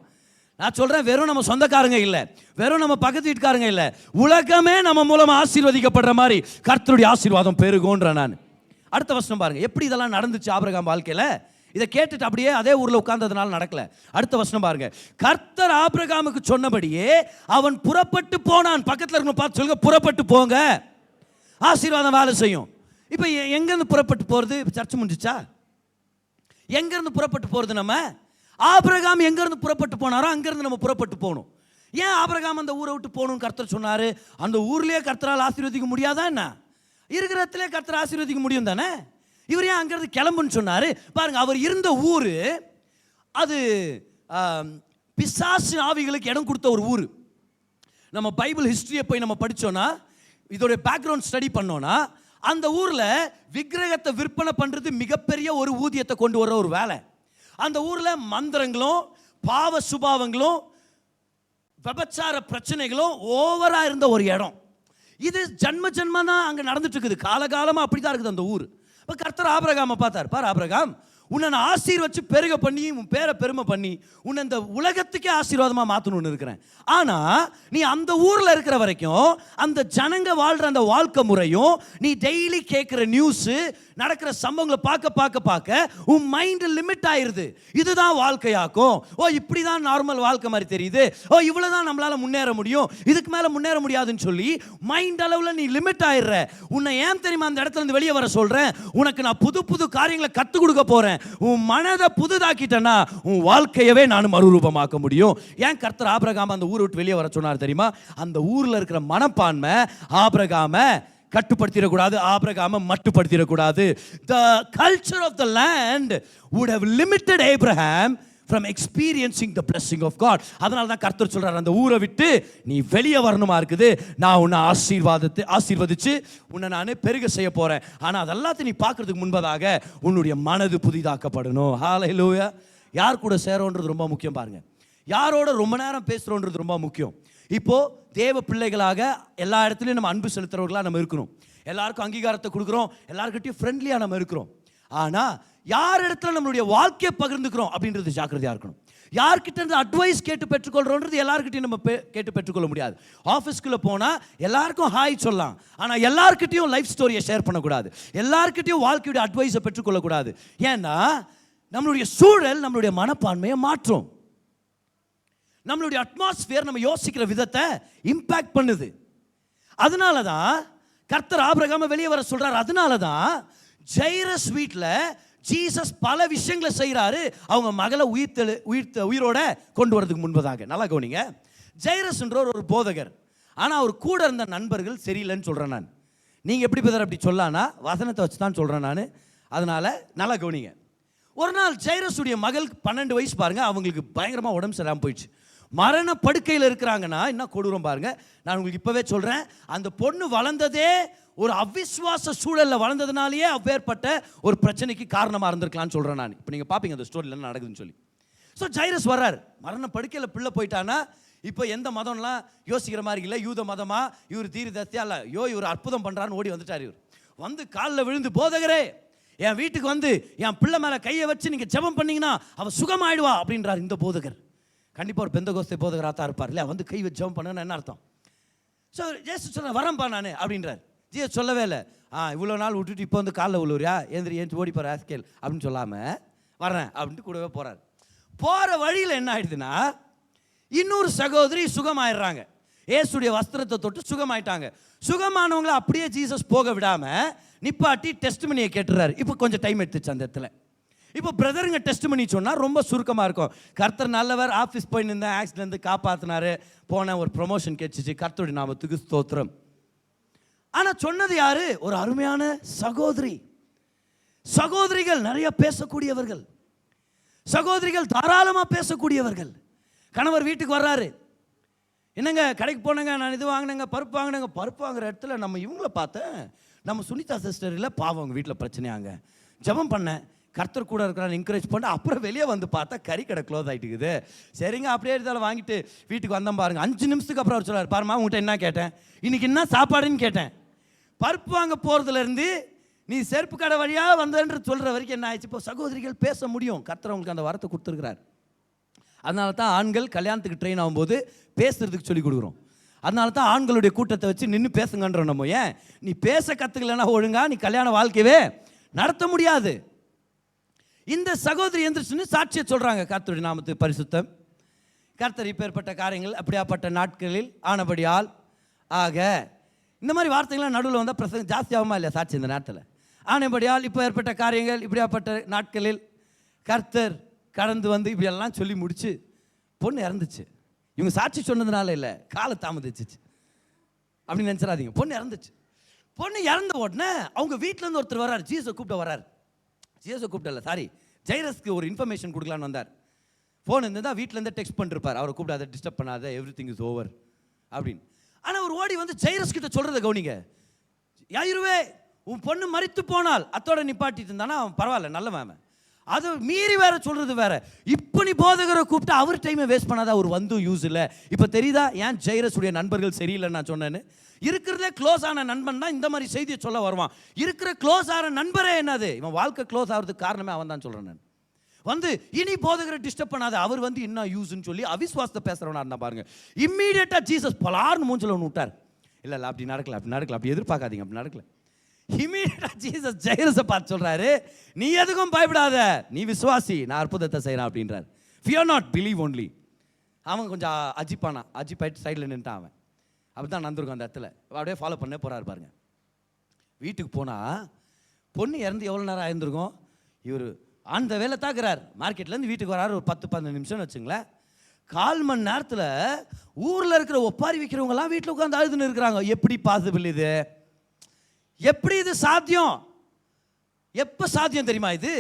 [SPEAKER 1] நான் சொல்றேன், வெறும் நம்ம சொந்தக்காரங்க இல்ல, வெறும் நம்ம பக்கத்து வீட்டுக்காரங்க இல்ல, உலகமே நம்ம மூலமா ஆசீர்வதிக்கப்படுற மாதிரி கர்த்தருடைய ஆசீர்வாதம் பெருகும்ன்ற நான். அடுத்த வசனம் பாருங்க, எப்படி இதெல்லாம் நடந்துச்சு ஆபிரகாம் வாழ்க்கையில. இதை கேட்டுட்டு அப்படியே அதே ஊர்ல உட்கார்ந்ததுனால நடக்கல. அடுத்த வசனம் பாருங்க. கர்த்தர் ஆபிரகாமுக்கு சொன்னபடியே அவன் புறப்பட்டு போனான். பக்கத்துல இருக்கணும் பார்த்து சொல்லுங்க, புறப்பட்டு போங்க, ஆசீர்வாதம் வேலை செய்யும். இப்போ எங்கேருந்து புறப்பட்டு போகிறது? சர்ச்சை முடிஞ்சிச்சா? எங்கேருந்து புறப்பட்டு போகிறது? நம்ம ஆபிரகாம் எங்கேருந்து புறப்பட்டு போனாரோ அங்கேருந்து நம்ம புறப்பட்டு போகணும். ஏன் ஆபிரகாம் அந்த ஊரை விட்டு போகணும்னு கர்த்தர் சொன்னார்? அந்த ஊர்லேயே கர்த்தரால் ஆசீர்வதிக்க முடியாதா என்ன? இருக்கிற இடத்துல கர்த்தர் ஆசீர்வதிக்க முடியும் தானே? இவர் ஏன் அங்கிருந்து கிளம்புன்னு சொன்னார் பாருங்க. அவர் இருந்த ஊர் அது பிசாசு ஆவிகளுக்கு இடம் கொடுத்த ஒரு ஊர். நம்ம பைபிள் ஹிஸ்டரியை போய் நம்ம படித்தோன்னா, இதோடைய பேக்ரவுண்ட் ஸ்டடி பண்ணோன்னா, அந்த ஊரில் விக்கிரகத்தை விற்பனை பண்ணுறது மிகப்பெரிய ஒரு ஊதியத்தை கொண்டு வர ஒரு வேலை. அந்த ஊரில் மந்திரங்களும் பாவ சுபாவங்களும் விபச்சார பிரச்சனைகளும் ஓவராக இருந்த ஒரு இடம். இது ஜன்ம ஜன்மனா அங்கே நடந்துட்டு இருக்குது, காலகாலமாக அப்படி தான் இருக்குது அந்த ஊர். இப்போ கர்த்தர் ஆபிரகாமை பார்த்தார். பார் ஆபிரகாம், உன்னை நான் ஆசீர்வச்சு பெருக பண்ணி உன் பேரை பெருமை பண்ணி உன்னை இந்த உலகத்துக்கே ஆசீர்வாதமாக மாற்றணும்னு இருக்கிறேன். ஆனால் நீ அந்த ஊரில் இருக்கிற வரைக்கும் அந்த ஜனங்க வாழ்கிற அந்த வாழ்க்கை முறையும் நீ டெய்லி கேட்குற நியூஸு நடக்கிற சம்பவங்களை பார்க்க உன் மைண்டு லிமிட் ஆயிடுது. இதுதான் வாழ்க்கையாக்கும். ஓ இப்படி தான் நார்மல் வாழ்க்கை மாதிரி தெரியுது. ஓ இவ்வளோ தான் நம்மளால் முன்னேற முடியும், இதுக்கு மேலே முன்னேற முடியாதுன்னு சொல்லி மைண்ட் அளவில் நீ லிமிட் ஆயிடுற. உன்னை ஏன் தெரியுமா அந்த இடத்துல இருந்து வெளியே வர சொல்கிறேன்? உனக்கு நான் புது புது காரியங்களை கற்றுக் கொடுக்க போகிறேன். உன் மனதை புதுதாக்கிட்டனா உன் வாழ்க்கையவே நான் மறுரூபமாக்க முடியும். ஏன் கர்த்தர் ஆபிரகாம் அந்த ஊரை விட்டு வெளியே வர சொன்னார் தெரியுமா? அந்த ஊரில் இருக்கிற மனப்பான்மை ஆபிரகாமை கட்டுப்படுத்திடக்கூடாது, ஆபிரகாமை மட்டுப்படுத்திடக்கூடாது. The culture of the land would have limited Abraham from experiencing the blessing of God. அதனால தான் கர்த்தர் சொல்றார், அந்த ஊரை விட்டு நீ வெளியே வரணுமா இருக்குது. நான் உன்னை ஆசீர்வதிச்சு உன்னை நான் பெருக செய்ய போறேன். ஆனால் அதெல்லாத்தையும் நீ பார்க்கறதுக்கு முன்பதாக உன்னுடைய மனது புதிதாக்கப்படணும். ஹல்லேலூயா. யார் கூட சேரோன்றது ரொம்ப முக்கியம். பாருங்க, யாரோட ரொம்ப நேரம் பேசுகிறோன்றது ரொம்ப முக்கியம். இப்போது தேவ பிள்ளைகளாக எல்லா இடத்துலையும் நம்ம அன்பு செலுத்துறவர்களாக நம்ம இருக்கணும். எல்லாருக்கும் அங்கீகாரத்தை கொடுக்குறோம், எல்லாருக்கிட்டையும் ஃப்ரெண்ட்லியாக நம்ம இருக்கிறோம். ஆனால் யார் இடத்துல நம்மளுடைய வாழ்க்கையை பகிர்ந்துக்கிறோம் அப்படின்றது ஜாக்கிரதையாக இருக்கணும். யார்கிட்ட இருந்து அட்வைஸ் கேட்டு பெற்றுக்கொள்கிறோன்றது எல்லாருக்கிட்டையும் நம்ம கேட்டு பெற்றுக்கொள்ள முடியாது. ஆஃபீஸ்க்குள்ளே போனால் எல்லாருக்கும் ஹாய் சொல்லலாம், ஆனால் எல்லாருக்கிட்டையும் லைஃப் ஸ்டோரியை ஷேர் பண்ணக்கூடாது, எல்லாருக்கிட்டையும் வாழ்க்கையுடைய அட்வைஸை பெற்றுக்கொள்ளக்கூடாது. ஏன்னா நம்மளுடைய சூழல் நம்மளுடைய மனப்பான்மையை மாற்றும். நம்மளுடைய அட்மாஸ்பியர் நம்ம யோசிக்கிற விதத்தை இம்பேக்ட் பண்ணுது. அதனால தான் கர்த்தர் ஆபிரகாமை வெளியே வர சொல்றார். அதனால தான் ஜைரஸ் வீட்டில் ஜீசஸ் பல விஷயங்களை செய்கிறாரு அவங்க மகளை உயிரோட கொண்டு வரதுக்கு முன்பதாக. நல்லா கவனிங்க, ஜைரஸ்ன்ற ஒரு போதகர், ஆனால் அவர் கூட இருந்த நண்பர்கள் சரியில்லைன்னு சொல்கிறேன் நான். நீங்கள் எப்படி பேர் அப்படி சொல்லானா? வசனத்தை வச்சு தான் சொல்கிறேன் நான். அதனால் நல்லா கவனிங்க. ஒரு நாள் ஜைரஸுடைய மகளுக்கு 12 வயசு பாருங்க, அவங்களுக்கு பயங்கரமாக உடம்பு சரியாமல் போயிடுச்சு. மரண படுக்கையில் இருக்கிறாங்கன்னா என்ன கொடூரம் பாருங்க. நான் உங்களுக்கு இப்போவே சொல்கிறேன், அந்த பொண்ணு வளர்ந்ததே ஒரு அவிஸ்வாச சூழலில் வளர்ந்ததுனாலேயே அப்பேற்பட்ட ஒரு பிரச்சனைக்கு காரணமாக இருந்திருக்கலாம்னு சொல்கிறேன் நான். இப்போ நீங்கள் பார்ப்பீங்க அந்த ஸ்டோரியில் என்ன நடக்குதுன்னு சொல்லி. ஸோ ஜைரஸ் வர்றார், மரண படுக்கையில் பிள்ளை போயிட்டானா இப்போ எந்த மதம்லாம் யோசிக்கிற மாதிரி இல்லை. யூத மதமா, இவர் தீர்த்தத்தியா இல்லை, இவர் அற்புதம் பண்ணுறான்னு ஓடி வந்துட்டார். இவர் வந்து காலில் விழுந்து, போதகரே என் வீட்டுக்கு வந்து என் பிள்ளை மேலே கையை வச்சு நீங்கள் ஜெபம் பண்ணிங்கன்னா அவள் சுகமாயிடுவா அப்படின்றார் இந்த போதகர். கண்டிப்பாக ஒரு பெந்தகோஸ்தே போதகராக தான் இருப்பார் இல்லையா? வந்து கை வச்சு ஜெபம் பண்ணுன்னு என்ன அர்த்தம்? ஸோ ஜேசு சொல்ல வரம்பா நான் அப்படின்றார். ஜீசஸ் சொல்லவே இல்லை, இவ்வளோ நாள் விட்டுட்டு இப்போ வந்து காலில் விழுவுறியா, ஏந்திரி ஓடி போகிற ஆஸ்கேல் அப்படின்னு சொல்லாமல் வரேன் அப்படின்ட்டு கூடவே போகிறார். போகிற வழியில் என்ன ஆயிடுதுன்னா, இன்னொரு சகோதரி சுகமாயிடுறாங்க. ஏசுடைய வஸ்திரத்தை தொட்டு சுகமாயிட்டாங்க. சுகமானவங்களை அப்படியே ஜீசஸ் போக விடாமல் நிப்பாட்டி டெஸ்ட் பண்ணியை கேட்டுறாரு. இப்போ கொஞ்சம் டைம் எடுத்துச்சு அந்த இடத்துல. இப்போ பிரதருங்க டெஸ்ட் பண்ணி சொன்னால் ரொம்ப சுருக்கமாக இருக்கும். கர்த்தர் நல்லவர், ஆஃபீஸ் போய் நின்றேன், ஆக்சிடென்ட் காப்பாற்றினாரு, போனேன், ஒரு ப்ரொமோஷன் கிடைச்சிச்சு, கர்த்தருடைய நாமத்துக்கு ஸ்தோத்திரம். ஆனால் சொன்னது யாரு? ஒரு அருமையான சகோதரி. சகோதரிகள் நிறைய பேசக்கூடியவர்கள், சகோதரிகள் தாராளமாக பேசக்கூடியவர்கள். கணவர் வீட்டுக்கு வர்றாரு, என்னங்க கடைக்கு போனேங்க, நான் இது வாங்கினேங்க, பருப்பு வாங்கினேங்க. பருப்பு வாங்குற இடத்துல நம்ம இவங்கள பார்த்தேன், நம்ம சுனிதா சிஸ்டர் இல்லை, பாவம் அவங்க வீட்டில் பிரச்சனையாங்க. ஜெபம் பண்ணேன், கர்த்தர் கூட இருக்கிறான்னு என்கரேஜ் பண்ண. அப்புறம் வெளியே வந்து பார்த்தா கறி கடை க்ளோஸ் ஆகிட்டுக்குது. சரிங்க அப்படியே இருந்தாலும் வாங்கிட்டு வீட்டுக்கு வந்தோம் பாருங்க. 5 நிமிஷத்துக்கு அப்புறம் அவர் சொல்கிறார், பாருமா உங்கள்கிட்ட என்ன கேட்டேன், இன்னைக்கு என்ன சாப்பாடுன்னு கேட்டேன். பருப்பு வாங்க போகிறதுலேருந்து நீ செருப்பு கடை வழியாக வந்தேன்ற சொல்கிற வரைக்கும் என்ன ஆயிடுச்சு? இப்போ சகோதரிகள் பேச முடியும், கர்த்தர் அவங்களுக்கு அந்த வரத்தை கொடுத்துருக்கிறார். அதனால தான் ஆண்கள் கல்யாணத்துக்கு ட்ரெயின் ஆகும்போது பேசுறதுக்கு சொல்லி கொடுக்குறோம். அதனால தான் ஆண்களுடைய கூட்டத்தை வச்சு நின்று பேசுங்கன்றோம். நம்ம ஏன் நீ பேச கற்றுக்கலன்னா ஒழுங்கா நீ கல்யாண வாழ்க்கையவே நடத்த முடியாது. இந்த சகோதரி எந்திரிச்சுன்னு சாட்சியை சொல்கிறாங்க, கர்த்தருடைய நாமத்துக்கு பரிசுத்தம். கர்த்தர் இப்பேற்பட்ட காரியங்கள் அப்படியாப்பட்ட நாட்களில் ஆனபடியால் ஆக, இந்த மாதிரி வார்த்தைகள்லாம் நடுவில் வந்தால் பிரசங்கம் ஜாஸ்தி ஆகுமா இல்லையா? சாட்சி இந்த நேரத்தில் ஆனபடியால் இப்போ ஏற்பட்ட காரியங்கள் இப்படியாப்பட்ட நாட்களில் கர்த்தர் கடந்து வந்து இப்படியெல்லாம் சொல்லி முடிச்சு பொண்ணு இறந்துச்சு. இவங்க சாட்சி சொன்னதுனால இல்லை, காலை தாமதிச்சிச்சு அப்படின்னு நினச்சிடாதீங்க. பொண்ணு இறந்துச்சு. பொண்ணு இறந்த உடனே அவங்க வீட்டிலேருந்து ஒருத்தர் வர்றார், ஜீசஸை கூப்பிட்டு வர்றார். ஜீசஸை கூப்பிடல, சாரி, ஜைரஸ்க்கு ஒரு இன்ஃபர்மேஷன் கொடுக்கலான்னு வந்தார். ஃபோன் இருந்தால் தான் வீட்டிலேருந்து டெக்ஸ்ட் பண்ணிருப்பார், அவரை கூப்பிடாத, டிஸ்டர்ப் பண்ணாத, எவ்ரி திங் இஸ் ஓவர் அப்படின்னு. ஆனால் ஒரு ஓடி வந்து ஜைரஸ் கிட்ட சொல்கிறத கவனிங்க. யாயிருவே, உன் பொண்ணு மரித்து போனால், அத்தோட நிப்பாட்டிட்டு இருந்தானா அவன் பரவாயில்ல, நல்ல மேமன். அது மீறி வேற சொல்றது வேற. இப்போ நீ போதகரை கூப்பிட்டு அவர் டைமை வேஸ்ட் பண்ணாத, அவர் வந்து யூஸ் இல்லை. இப்போ தெரியுதா ஏன் ஜைரஸுடைய நண்பர்கள் சரியில்லைன்னு நான் சொன்னேன்னு? இருக்கிறதே க்ளோஸ் ஆன நண்பன் தான் இந்த மாதிரி செய்தியை சொல்ல வருவான். இருக்கிற க்ளோஸ் ஆன நண்பரே என்னது, இவன் வாழ்க்கை க்ளோஸ் ஆகிறதுக்கு காரணமே அவன் தான் சொல்கிறேன் நான். வந்து இனி போதகரை டிஸ்டர்ப் பண்ணாத, அவர் வந்து என்ன யூஸ்ன்னு சொல்லி அவிஸ்வாசத்தை பேசுகிறவனா இருந்தால் பாருங்க. இம்மீடியட்டாக ஜீசஸ் பலார்னு மூஞ்சில் ஒன்று விட்டார். இல்லை இல்லை, அப்படி நடக்கல, அப்படி நடக்கல, அப்படி எதிர்பார்க்காதீங்க, அப்படி நடக்கல. இம்மீடியட்டாக ஜீசஸ் ஜைரஸை பார்த்து சொல்கிறாரு, நீ எதுக்கும் பயப்படாத, நீ விசுவாசி, நான் அற்புதத்தை செய்கிறேன் அப்படின்றார். Fear not, believe only. அவன் கொஞ்சம் அஜிப்பாயிட்டு சைடில் நின்ட்டான். அவன் அப்படி தான் நடந்திருக்கும் அந்த இடத்துல. அப்படியே ஃபாலோ பண்ண போகிறாரு பாருங்க. வீட்டுக்கு போனால் பொண்ணு இறந்து எவ்வளோ நேரம் ஆயிருந்திருக்கும். இவர் அந்த வேலை தாக்குறார். மார்க்கெட்லேருந்து வீட்டுக்கு வராரு, ஒரு 10-15 நிமிஷம்னு வச்சுங்களேன். 1/4 மணி நேரத்தில் ஊரில் இருக்கிற ஒப்பாரி விற்கிறவங்கலாம் வீட்டில் உட்காந்து அழுதுன்னு இருக்கிறாங்க. எப்படி பாசிபிள் இது? எப்படி இது சாத்தியம்? எப்போ சாத்தியம் தெரியுமா இது?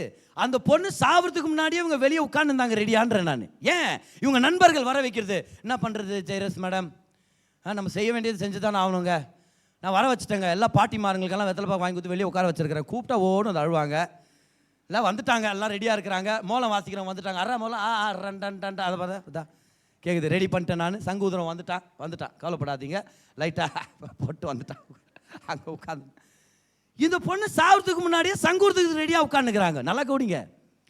[SPEAKER 1] அந்த பொண்ணு சாவறதுக்கு முன்னாடியே இவங்க வெளியே உட்காந்துருந்தாங்க ரெடியான்றேன் நான். ஏன் இவங்க நண்பர்கள் வர வைக்கிறது? என்ன பண்ணுறது ஜெயரஸ் மேடம், நம்ம செய்ய வேண்டியது செஞ்சு தானே ஆகணுங்க. நான் வர வச்சுட்டேங்க, எல்லா பாட்டிமாருங்களுக்கெல்லாம் வெத்தலை பாக்கு வாங்கி கொடுத்து வெளியே உட்கார வச்சிருக்கிறேன். கூப்பிட்டா ஓடும் அது அழுவாங்க. எல்லாம் வந்துட்டாங்க, எல்லாம் ரெடியாக இருக்கிறாங்க. மோளம் வாசிக்கிறவங்க வந்துட்டாங்க. மோளம் ரன் அதை பார்த்தா கேட்குது, ரெடி பண்ணிட்டேன் நான். சங்கூதரம் வந்துட்டான், கவலைப்படாதீங்க, லைட்டாக போட்டு வந்துட்டான். அங்கே உட்காந்து இந்த பொண்ணு சாவறதுக்கு முன்னாடியே சங்கூரத்துக்கு ரெடியாக உட்காந்துக்கிறாங்க. நல்லா கவனிங்க.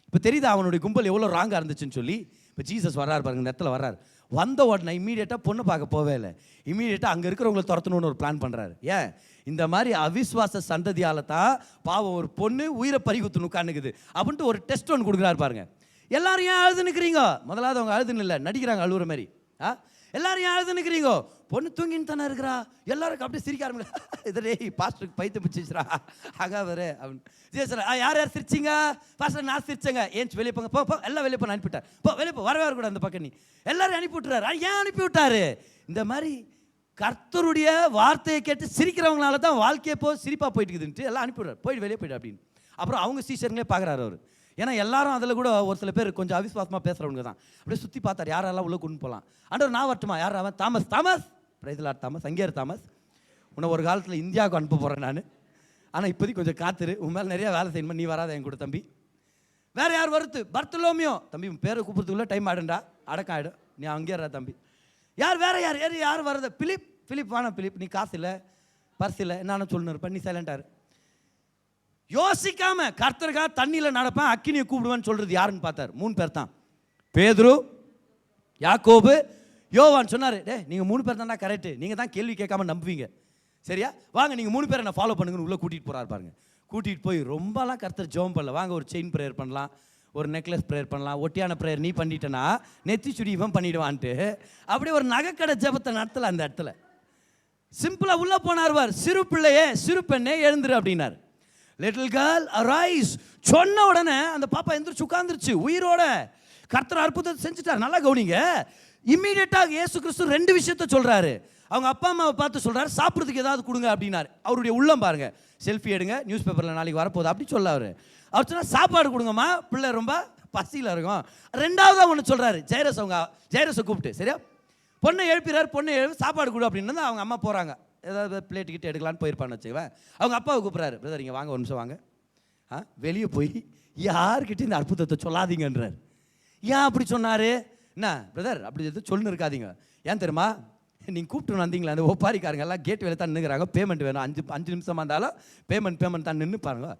[SPEAKER 1] இப்போ தெரியுதா அவனுடைய கும்பல் எவ்வளோ ராங்காக இருந்துச்சுன்னு சொல்லி. இப்போ ஜீசஸ் வர்றாரு பாருங்க, இந்த இடத்துல வர்றாரு. வந்த உடனே இம்மீடியட்டாக பொண்ணு பார்க்க போவே இல்லை. இம்மீடியட்டாக அங்கே இருக்கிறவங்களை துரத்தணும்னு ஒரு பிளான் பண்ணுறாரு. ஏன்? இந்த மாதிரி அவிஸ்வாச சந்ததியால் தான் பாவம் ஒரு பொண்ணு உயிரை பறிகுத்து உட்காந்துக்குது அப்படின்ட்டு ஒரு டெஸ்ட் ஒன்று கொடுக்குறாரு பாருங்க. எல்லாரும் ஏன் அழுது நிற்கிறீங்க? முதலாவது அவங்க அழுதுன்னு இல்லை, நடிக்கிறாங்க அழுகுற மாதிரி. எல்லாரும் ஏன் அழுது நிற்கிறீங்க? பொண்ணு தூங்கின்னு தானே இருக்கிறா. எல்லாருக்கும் அப்படியே சிரிக்க ஆரம்பிக்க. இதே பாஸ்டருக்கு பைத்து பிடிச்சிச்சுரா ஆகா வேறு அப்படின்னு. யார் யார் சிரிச்சிங்க? பாஸ்டர் நான் சிரிச்சேங்க. ஏன் வெளியே போங்க, போ எல்லாம் வெளியே போய் அனுப்பிவிட்டார். வெளியே போ, வரவே வரக்கூடாது அந்த பக்கம். நீ எல்லாரும் அனுப்பி விட்டுறாரு. ஏன் அனுப்பி விட்டாரு? இந்த மாதிரி கர்த்தருடைய வார்த்தையை கேட்டு சிரிக்கிறவங்களால தான் வாழ்க்கையை சிரிப்பாக போயிட்டுக்குதுன்ட்டு எல்லாம் அனுப்பிவிடுறாரு. போயிட்டு வெளியே போயிட்டு அப்படின்னு. அப்புறம் அவங்க சீசர்களே பார்க்குறாரு அவர். ஏன்னா எல்லாரும் அதில் கூட ஒரு சில பேர் கொஞ்சம் அவிஸ்வாசமாக பேசுகிறவங்க தான். அப்படியே சுற்றி பார்த்தார், யாரெல்லாம் உள்ளே கொண்டு போகலாம். ஆண்டவர் நான் வரட்டுமா? யார் அவன்? தாமஸ் பிரைஸ்லாட் தாமஸ், அங்கேயார் தாமஸ், உன்னை ஒரு காலத்தில் இந்தியாவுக்கு அனுப்ப போகிறேன் நான். ஆனால் இப்போதைக்கு கொஞ்சம் காத்துரு, உன் மேலே நிறையா வேலை செய்யணுமா, நீ வராத என் கூட தம்பி. வேறு யார் வருது? பர்த்தலோமியோ. தம்பி உன் பேரை கூப்பிட்றதுக்குள்ளே டைம் ஆகிடும்டா, அடக்கம் ஆகிடும், நீ அங்கேயா தம்பி. யார் வேறு யார் வருது? பிலிப் வானா பிலிப், நீ காசு இல்லை, பர்ஸ் இல்லை, என்னன்னு சொல்லணும் இருப்பேன், நீ சைலண்டாரு. யோசிக்காம கர்த்தருக்காக தண்ணியில் நடப்பேன், அக்கினியை கூப்பிடுவேன்னு சொல்றது யாருன்னு பார்த்தார். 3 பேர் தான், பேதுரு, யாக்கோபு, யோவான். சொன்னார், நீங்கள் 3 பேர் தான்டா கரெக்டு, நீங்கள் தான் கேள்வி கேட்காம நம்புவீங்க, சரியா? வாங்க நீங்கள் 3 பேரை நான் ஃபாலோ பண்ணுங்கன்னு உள்ளே கூட்டிகிட்டு போகிறார் பாருங்க. கூட்டிகிட்டு போய் ரொம்பலாம் கர்த்தர் ஜெபம் பண்ணல. வாங்க ஒரு செயின் ப்ரேயர் பண்ணலாம், ஒரு நெக்லஸ் ப்ரேயர் பண்ணலாம், ஒட்டியான ப்ரேயர் நீ பண்ணிட்டேன்னா நெத்தி சுடி இவன் பண்ணிடுவான்ட்டு அப்படியே ஒரு நகைக்கடை ஜெபத்தை நடத்தல. அந்த இடத்துல சிம்பிளாக உள்ளே போனார். சிறு பிள்ளையே, சிறு பெண்ணே எழுந்துரு அப்படின்னார். லிட்டில் கேர்ள் அரைஸ் சொன்ன உடனே அந்த பாப்பா எந்திரிச்சு உட்காந்துருச்சு உயிரோட. கர்த்தர் அற்புதத்தை செஞ்சுட்டார். நல்லா கவனிங்க. இம்மீடியட்டாக இயேசு கிறிஸ்து 2 விஷயத்த சொல்றாரு. அவங்க அப்பா அம்மாவை பார்த்து சொல்றாரு, சாப்பிட்றதுக்கு ஏதாவது கொடுங்க அப்படின்னாரு. அவருடைய உள்ளம் பாருங்க, செல்ஃபி எடுங்க, நியூஸ் பேப்பரில் நாளைக்கு வரப்போகுது அப்படி சொல்ல அவர் சொன்னார், சாப்பாடு கொடுங்கம்மா, பிள்ளை ரொம்ப பசியில் இருக்கும். 2வது ஒன்று சொல்றாரு, ஜெயரஸை கூப்பிட்டு, சரியா? பொண்ணை எழுப்பிறாரு, பொண்ணை சாப்பாடு கொடு அப்படின்னு. அவங்க அம்மா போகிறாங்க, ஏதாவது பிளேட்டு கிட்ட எடுக்கலான்னு போயிருப்பான்னு வச்சுக்குவேன். அவங்க அப்பாவை கூப்பிட்றாரு, பிரதர் இங்கே வாங்க ஒரு நிமிஷம் வாங்க. வெளியே போய் யார்கிட்ட இந்த அற்புதத்தை சொல்லாதீங்கன்றார். ஏன் அப்படி சொன்னார்? என்ன பிரதர் அப்படி எதுவும் சொல்லுன்னு இருக்காதீங்க. ஏன் தெரியுமா? நீங்கள் கூப்பிட்டு வந்தீங்களா, அந்த ஒப்பாரிக்காரங்க எல்லாம் கேட் வேலை தான் நின்றுக்கிறாங்க, பேமெண்ட் வேணும், 5 நிமிஷமாக இருந்தாலும் பேமெண்ட் தான் நின்று பாருங்க.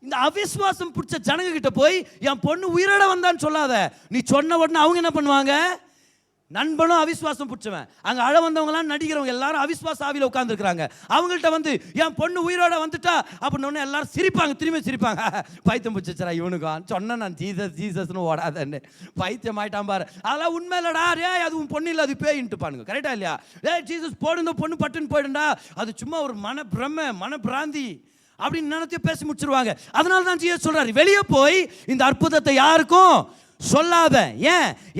[SPEAKER 1] இந்த அவிஸ்வாசம் பிடிச்ச ஜனங்க கிட்ட போய் என் பொண்ணு உயிரோட வந்தான்னு சொல்லாத. நீ சொன்ன உடனே அவங்க என்ன பண்ணுவாங்க? நண்பனும் அவிஸ்வாசம் பிடிச்சவன், அங்கே அழ வந்தவங்களாம் நடிக்கிறவங்க எல்லாரும் அவிஸ்வாச ஆவியில் உட்காந்துருக்குறாங்க. அவங்கள்ட்ட வந்து என் பொண்ணு உயிரோட வந்துட்டா அப்படின்னு எல்லாரும் சிரிப்பாங்க, திரும்பி சிரிப்பாங்க. பைத்தியம் பிடிச்சா இவனுக்கும் சொன்னேன் நான், ஜீசஸ்னு ஓடாதன்னு. பைத்தியம் ஆயிட்டான் பாரு. அதெல்லாம் உண்மை இல்லடா, அது உன் பொண்ணு இல்லை, அது பேயின்ட்டு பாருங்க. கரெக்டா இல்லையா? ஜீசஸ் போடுந்த பொண்ணு பட்டுன்னு போயிடுண்டா, அது சும்மா ஒரு மனப்பிராந்தி அப்படின்னு நினைச்சு பேசி முடிச்சிருவாங்க. அதனால தான் ஜீசஸ் சொல்றாரு, வெளியே போய் இந்த அற்புதத்தை யாருக்கும் சொல்லாத.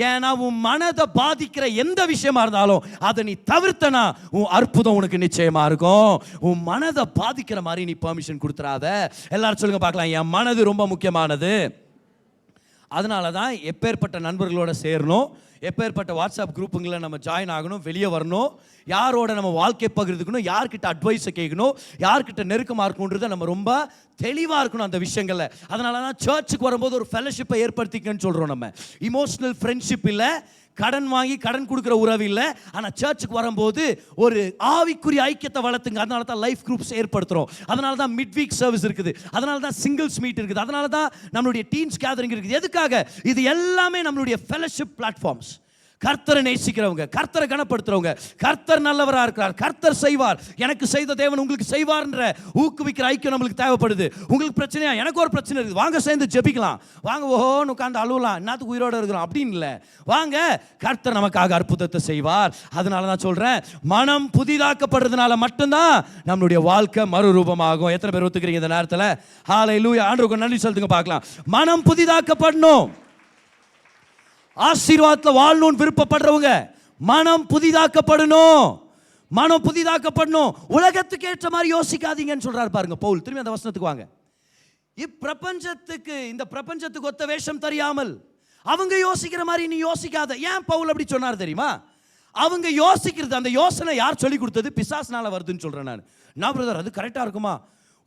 [SPEAKER 1] ஏன்னா உன் மனதை பாதிக்கிற எந்த விஷயமா இருந்தாலும் அதை நீ தவிர்த்தனா உன் அற்புதம் உனக்கு நிச்சயமா இருக்கும். உன் மனதை பாதிக்கிற மாதிரி நீ பெர்மிஷன் கொடுத்துறாத. எல்லாரும் சொல்லுங்க பார்க்கலாம், என் மனது ரொம்ப முக்கியமானது. அதனால தான் எப்பேற்பட்ட நண்பர்களோட சேரணும், எப்பேற்பட்ட வாட்ஸ்அப் குரூப்புங்களை நம்ம ஜாயின் ஆகணும், வெளியே வரணும், யாரோட நம்ம வாழ்க்கை பகிர்ந்துக்கணும், யார்கிட்ட அட்வைஸை கேட்கணும், யார்கிட்ட நெருக்கமாக இருக்கணுன்றதை நம்ம ரொம்ப தெளிவாக இருக்கணும் அந்த விஷயங்களில். அதனால தான் சர்ச்சுக்கு வரும்போது ஒரு ஃபெலோஷிப்பை ஏற்படுத்திக்கன்னு சொல்கிறோம். நம்ம இமோஷனல் ஃப்ரெண்ட்ஷிப் இல்லை, கடன் வாங்கி கடன் கொடுக்குற உறவு இல்லை. ஆனால் சர்ச்சுக்கு வரும்போது ஒரு ஆவிக்குரிய ஐக்கியத்தை வளர்த்துங்க. அதனால தான் லைஃப் குரூப்ஸ் ஏற்படுத்துகிறோம். அதனால தான் மிட் வீக் சர்வீஸ் இருக்குது. அதனால தான் சிங்கிள்ஸ் மீட் இருக்குது. அதனால தான் நம்மளுடைய டீன்ஸ் கேதரிங் இருக்குது. எதுக்காக? இது எல்லாமே நம்மளுடைய ஃபெலோஷிப் பிளாட்ஃபார்ம்ஸ். கர்த்தரை நேசிக்கிறவங்க, கர்த்தரை கனப்படுத்துறவங்க, கர்த்தர் நல்லவராக இருக்கிறார், கர்த்தர் செய்வார், எனக்கு செய்த தேவன் உங்களுக்கு செய்வார்ன்ற ஊக்குவிக்கிற ஐக்கியம் நம்மளுக்கு தேவைப்படுது. உங்களுக்கு பிரச்சனையா? எனக்கு ஒரு பிரச்சனை இருக்குது, வாங்க சேர்ந்து ஜெபிக்கலாம், வாங்க ஓஹோன்னு உட்காந்து அழுவலாம், என்னத்துக்கு உயிரோடு இருக்கிறோம் அப்படின்னு இல்லை, வாங்க கர்த்தர் நமக்காக அற்புதத்தை செய்வார். அதனால தான் சொல்கிறேன், மனம் புதிதாக்கப்படுறதுனால மட்டும்தான் நம்மளுடைய வாழ்க்கை மறுரூபமாகும். எத்தனை பேர் ஒத்துக்கிறீங்க இந்த நேரத்தில்? ஹல்லேலூயா. ஆண்டவருக்கு நன்றி சொல்லுங்க பார்க்கலாம். மனம் புதிதாக்கப்படணும். ஆசீர்வாதத்தில் வாழணும்னு விருப்பப்படுறவங்க மனம் புதிதாக்கப்படணும். மனம் புதிதாக்கப்படணும். உலகத்துக்கு ஏற்ற மாதிரி யோசிக்காதீங்கன்னு சொல்றாரு பாருங்க பவுல். திரும்பி அந்த வசனத்துக்கு வாங்க. இப்பிரபஞ்சத்துக்கு, இந்த பிரபஞ்சத்துக்கு ஒத்த வேஷம் தெரியாமல் அவங்க யோசிக்கிற மாதிரி நீ யோசிக்காத. ஏன் பவுல் அப்படி சொன்னார் தெரியுமா? அவங்க யோசிக்கிறது, அந்த யோசனை யார் சொல்லி கொடுத்தது? பிசாசுனால வருதுன்னு சொல்றேன் நான் பிரதர். அது கரெக்டா இருக்குமா?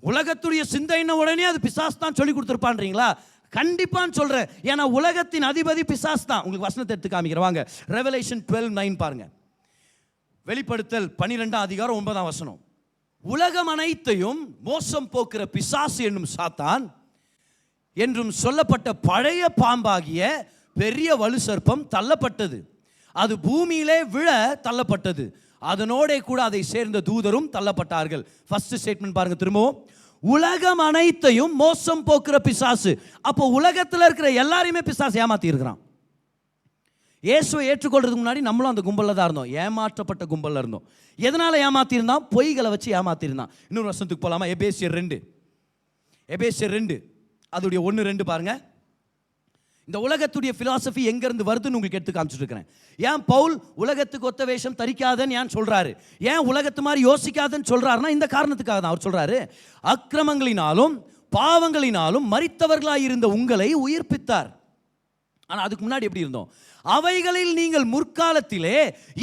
[SPEAKER 1] உலகத்துடைய சிந்தைன்ன உடனே அது பிசாசு தான் சொல்லி கொடுத்துருப்பான்றீங்களா? கண்டிப்பான்னு சொல்றேன். ஏன்னா உலகத்தின் அதிபதி பிசாசு தான். உங்களுக்கு வசனத்தை எடுத்து காமிக்கிறேன் வாங்க. ரெவலேஷன் 12:9 பாருங்க. வெளிப்படுத்தல் 12:9 உலகம் அனைத்தையும் மோசம் போக்குற பிசாசு என்னும் சாத்தான் என்றும் சொல்லப்பட்ட பழைய பாம்பாகிய பெரிய வலு சர்ப்பம் தள்ளப்பட்டது. அது பூமியிலே விழ தள்ளப்பட்டது. அதனோட கூட அதை சேர்ந்த தூதரும் தள்ளப்பட்டார்கள். ஃபர்ஸ்ட் ஸ்டேட்மெண்ட் பாருங்க திரும்பவும். உலகம் அனைத்தையும் மோசம் போக்குற பிசாசு. அப்போ உலகத்தில் இருக்கிற எல்லாரையுமே பிசாசு ஏமாத்தி இருக்கிறான். இயேசுவை ஏற்றுக்கொள்றதுக்கு முன்னாடி நம்மளும் அந்த கும்பலில் தான் இருந்தோம், ஏமாற்றப்பட்ட கும்பலில் இருந்தோம். எதனால் ஏமாத்திருந்தான்? பொய்களை வச்சு ஏமாத்திருந்தான். இன்னொரு வருஷத்துக்கு போகலாமா? எபேசியர் 2 அதோடைய 1-2 பாருங்க. இந்த உலகத்துடைய பிலாசபி எங்கேருந்து வருதுன்னு உங்களுக்கு எடுத்து காமிச்சிட்டு இருக்கிறேன். ஏன் பவுல் உலகத்துக்கு ஒத்த வேஷம் தரிக்காதன்னு ஏன் சொல்றாரு? ஏன் உலகத்து மாதிரி யோசிக்காதன்னு சொல்றாருன்னா இந்த காரணத்துக்காக தான் அவர் சொல்றாரு. அக்கிரமங்களினாலும் பாவங்களினாலும் மரித்தவர்களாய் இருந்த உங்களை உயிர்ப்பித்தார். ஆனால் அதுக்கு முன்னாடி எப்படி இருந்தோம்? அவைகளில் நீங்கள் முற்காலத்திலே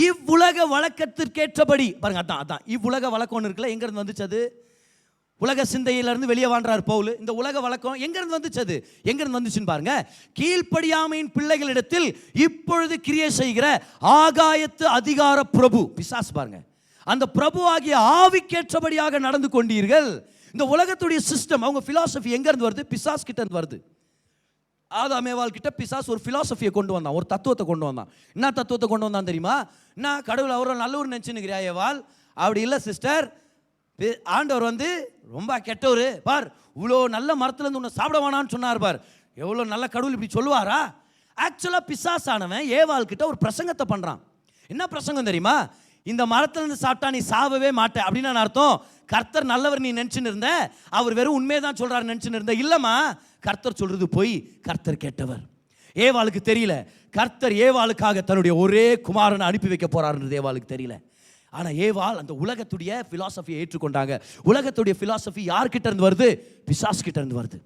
[SPEAKER 1] இவ்வுலக வழக்கத்திற்கேற்றபடி பாருங்க. அதான் இவ்வுலக வழக்கம் ஒன்று இருக்குல்ல, எங்கேருந்து வந்துச்சு அது? உலக சிந்தையிலிருந்து வெளியே வாழ்றார் பவுல். இந்த உலக வழக்கம் எங்கிருந்து வந்துச்சு? எங்கிருந்து வந்துச்சுன்னு பாருங்க. கீழ்ப்படியாமையின் பிள்ளைகளிடத்தில் இப்பொழுது கிரியை செய்கிற ஆகாயத்து அதிகார பிரபு பிசாசு பாருங்க. அந்த பிரபு ஆகிய ஆவிக்கேற்றபடியாக நடந்து கொண்டீர்கள். இந்த உலகத்துடைய சிஸ்டம், அவங்க பிலாசபி எங்கிருந்து வருது? பிசாஸ் கிட்ட இருந்து வருது. ஆதாமேவாள் கிட்ட பிசாஸ் ஒரு பிலாசபியை கொண்டு வந்தான், ஒரு தத்துவத்தை கொண்டு வந்தான். என்ன தத்துவத்தை கொண்டு வந்தான் தெரியுமா? நான் கடவுள் அவரை நல்லவர் நினைச்சுன்னுக்கிறியா ஏவாள்? அப்படி இல்லை சிஸ்டர், ஆண்டவர் வந்து ரொம்ப கெட்டவர் பார், இவ்வளோ நல்ல மரத்துலேருந்து உன்னை சாப்பிட வேணான்னு சொன்னார் பார். எவ்வளோ நல்ல கடவுள் இப்படி சொல்லுவாரா? ஆக்சுவலாக பிசாசானவன் ஏவாள் கிட்ட ஒரு பிரசங்கத்தை பண்ணுறான். என்ன பிரசங்கம் தெரியுமா? இந்த மரத்துலேருந்து சாப்பிட்டா நீ சாவவே மாட்டே அப்படின்னு அர்த்தம். கர்த்தர் நல்லவர் நீ நினச்சின்னு இருந்த, அவர் வெறும் உண்மையை தான் சொல்கிறாரு நினச்சின்னு இருந்த. இல்லைம்மா, கர்த்தர் சொல்கிறது போய், கர்த்தர் கேட்டவர். ஏவாளுக்கு தெரியல கர்த்தர் ஏவாளுக்காக தன்னுடைய ஒரே குமாரனை அனுப்பி வைக்க போறாருன்றது ஏவாளுக்கு தெரியல. ஆனால் ஏவாள் அந்த உலகத்துடைய பிலாசபியை ஏற்றுக்கொண்டாங்க. உலகத்துடைய பிலாசபி யார்கிட்ட இருந்து வருது? பிசாஸ் கிட்ட இருந்து வருது.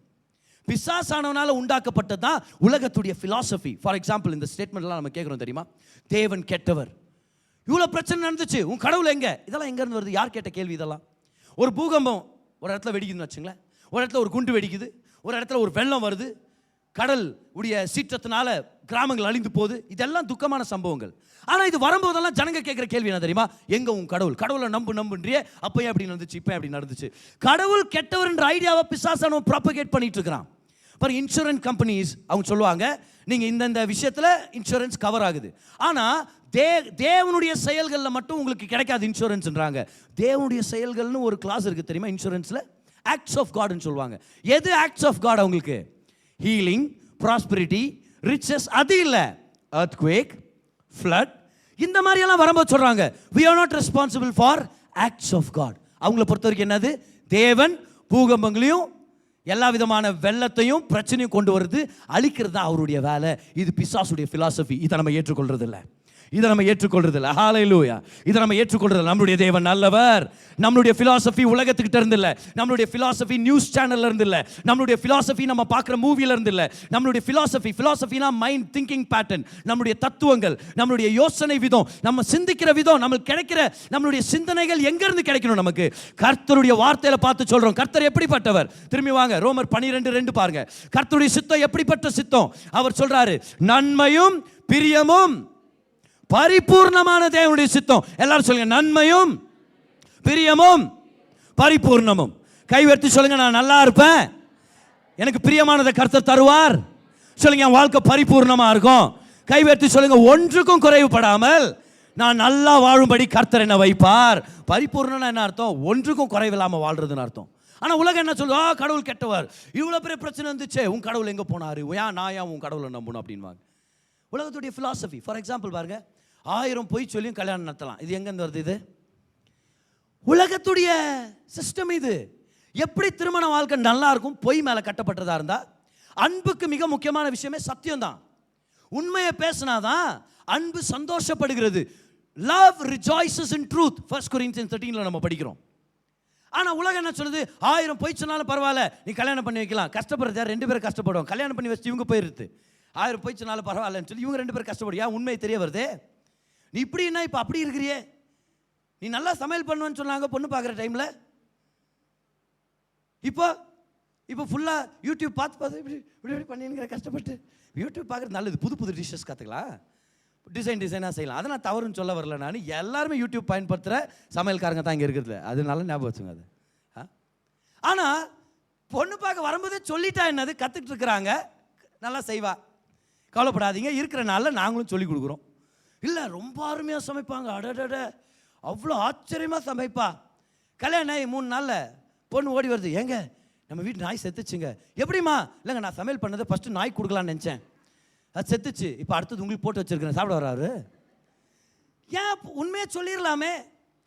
[SPEAKER 1] பிசாசானவனால உண்டாக்கப்பட்டது தான் உலகத்துடைய பிலாசபி. ஃபார் எக்ஸாம்பிள், இந்த ஸ்டேட்மெண்ட்லாம் நம்ம கேட்குறோம் தெரியுமா? தேவன் கெட்டவர், இவ்வளோ பிரச்சனை நடந்துச்சு, உன் கடவுள் எங்கே? இதெல்லாம் எங்கேருந்து வருது? யார் கேட்ட கேள்வி இதெல்லாம்? ஒரு பூகம்பம் ஒரு இடத்துல வெடிக்குதுன்னு வச்சுங்களேன், ஒரு இடத்துல ஒரு குண்டு வெடிக்குது, ஒரு இடத்துல ஒரு வெள்ளம் வருது, கடல் உடைய சீற்றத்தினால கிராமங்கள் அழிந்து போகுது. இதெல்லாம் துக்கமான சம்பவங்கள். ஆனால் இது வரும்போதெல்லாம் ஜனங்க கேட்குற கேள்வி என்ன தெரியுமா? எங்க உன் கடவுள்? கடவுளை நம்புன்றியே, அப்போ எப்படி நடந்துச்சு, இப்போ எப்படி நடந்துச்சு? கடவுள் கெட்டவர்ன்ற ஐடியாவை பிசாசானவன் ப்ராபகேட் பண்ணிட்டு இருக்கிறான். பாருங்க, இன்சூரன்ஸ் கம்பெனிஸ் அவங்க சொல்லுவாங்க, நீங்கள் இந்த விஷயத்தில் இன்சூரன்ஸ் கவர் ஆகுது, ஆனால் தேவனுடைய செயல்களில் மட்டும் உங்களுக்கு கிடைக்காது இன்சூரன்ஸ்ன்றாங்க. தேவனுடைய செயல்கள்னு ஒரு கிளாஸ் இருக்குது தெரியுமா இன்சூரன்ஸில்? ஆக்ட்ஸ் ஆஃப் காட்னு சொல்லுவாங்க. எது ஆக்ட்ஸ் ஆஃப் காட் அவங்களுக்கு? Healing, prosperity, riches. அது இல்லை, earthquake, flood, இந்த மாதிரியெல்லாம் வரும்போது சொல்கிறாங்க we are not responsible for acts of God. அவங்கள பொறுத்த வரைக்கும் என்னது? தேவன் பூகம்பங்களையும் எல்லா விதமான வெள்ளத்தையும் பிரச்சனையும் கொண்டு வருது, அழிக்கிறது தான் அவருடைய வேலை. இது பிசாசுடைய பிலாசபி. இதை நம்ம ஏற்றுக்கொள்றது இல்லை. ஹல்லேலூயா. இதை நம்ம ஏற்றுக்கொள்றது. நம்மளுடைய தேவன் நல்லவர். நம்மளுடைய பிலாசபி உலகத்துக்கிட்ட இருந்து இல்லை, நம்மளுடைய பிலாசபி நியூஸ் சேனல்ல இருந்து இல்லை, நம்மளுடைய பிலாசபி நம்ம பார்க்குற மூவில இருந்து இல்லை. நம்மளுடைய பிலாசபினா மைண்ட் திங்கிங் பேட்டர்ன், நம்மளுடைய தத்துவங்கள், நம்மளுடைய யோசனை விதம், நம்ம சிந்திக்கிற விதம், நமக்கு கிடைக்கிற நம்மளுடைய சிந்தனைகள் எங்க இருந்து கிடைக்கணும்? நமக்கு கர்த்தருடைய வார்த்தையில பார்த்து சொல்றோம். கர்த்தர் எப்படிப்பட்டவர்? திரும்பி வாங்க, ரோமர் 12:2 பாருங்க. கர்த்தருடைய சித்தம் எப்படிப்பட்ட சித்தம்? அவர் சொல்றாரு, நன்மையும் பிரியமும் பரிபூர்ணமான தேவனுடைய சித்தம். எல்லாரும் சொல்லுங்க, நன்மையும் பிரியமும் பரிபூர்ணமும். கை உயர்த்தி சொல்லுங்க, நான் நல்லா இருப்பேன், எனக்கு பிரியமானதை கர்த்தர் தருவார். சொல்லுங்க, என் வாழ்க்கை பரிபூர்ணமா இருக்கும். கை உயர்த்தி சொல்லுங்க, ஒன்றுக்கும் குறைவுபடாமல் நான் நல்லா வாழும்படி கர்த்தர் என்ன வைப்பார். பரிபூர்ணம்னா என்ன அர்த்தம்? ஒன்றுக்கும் குறைவில்லாம வாழ்றதுன்னு அர்த்தம். ஆனா உலகம் என்ன சொல்லுவா? கடவுள் கெட்டவர், இவ்வளவு பெரிய பிரச்சனை வந்துச்சு, உன் கடவுள் எங்க போனாரு, நான் ஏன் உன் கடவுளை நம்பணும் அப்படின்வாங்க. உலகத்துடைய பிலாசபி. ஃபார் எக்ஸாம்பிள் பாருங்க, 1000 பொய் சொல்லியும் கல்யாணம் நடத்தலாம். இது எங்கேருந்து வருது? இது உலகத்துடைய சிஸ்டம். இது எப்படி திருமண வாழ்க்கை நல்லா இருக்கும்? பொய் மேலே கட்டப்பட்டதா இருந்தா. அன்புக்கு மிக முக்கியமான விஷயமே சத்தியம் தான். உண்மையை பேசினாதான் அன்பு சந்தோஷப்படுகிறது. Love rejoices in truth. 1 Corinthians 13 நம்ம படிக்கிறோம். ஆனா உலகம் என்ன சொல்லுது? 1000 பொய் சொன்னாலும் பரவாயில்ல, நீ கல்யாணம் பண்ணி வைக்கலாம். கஷ்டப்படுறது 2 பேரும் கஷ்டப்படுவோம். கல்யாணம் பண்ணி வச்சு இவங்க போயிருது. 1000 பொய் சொன்னாலும் பரவாயில்லன்னு சொல்லி இவங்க 2 பேரும் கஷ்டப்படுறியா? உண்மை தெரிய வருது. நீ இப்படின்னா இப்போ அப்படி இருக்கிறியே. நீ நல்லா சமையல் பண்ணுவேன்னு சொன்னாங்க பொண்ணு பார்க்குற டைமில். இப்போ ஃபுல்லாக யூடியூப் பார்த்து இப்படி பண்ணிங்கிற கஷ்டப்பட்டு. யூடியூப் பார்க்குறது நல்லது, புது புது டிஷ்ஷஸ் கற்றுக்கலாம், டிசைனாக செய்யலாம். அதை நான் தவறுன்னு சொல்ல வரல. நான் எல்லாருமே யூடியூப் பயன்படுத்துகிற சமையல்காரங்க தான் இங்கே இருக்கிறது. அது நல்லா ஞாபகம் வச்சுங்க. அது ஆனால் பொண்ணு பார்க்க வரும்போதே சொல்லிட்டா என்னது, கற்றுக்கிட்டு இருக்கிறாங்க, நல்லா செய்வா, கவலைப்படாதீங்க, இருக்கிற நாளில் நாங்களும் சொல்லிக் கொடுக்குறோம். இல்லை ரொம்ப அருமையாக சமைப்பாங்க, அடடட அவ்வளோ ஆச்சரியமாக சமைப்பா. கல்யாணம் ஆகி 3 நாளில் பொண்ணு ஓடி வருது, ஏங்க நம்ம வீட்டு நாய் செத்துச்சுங்க. எப்படிமா? இல்லைங்க, நான் சமையல் பண்ணதை ஃபஸ்ட்டு நாய் கொடுக்கலான்னு நினச்சேன், அது செத்துச்சு, இப்போ அடுத்தது உங்களுக்கு போட்டு வச்சுருக்கேன், சாப்பிட வர்றாரு. ஏன் உண்மையை சொல்லிடலாமே?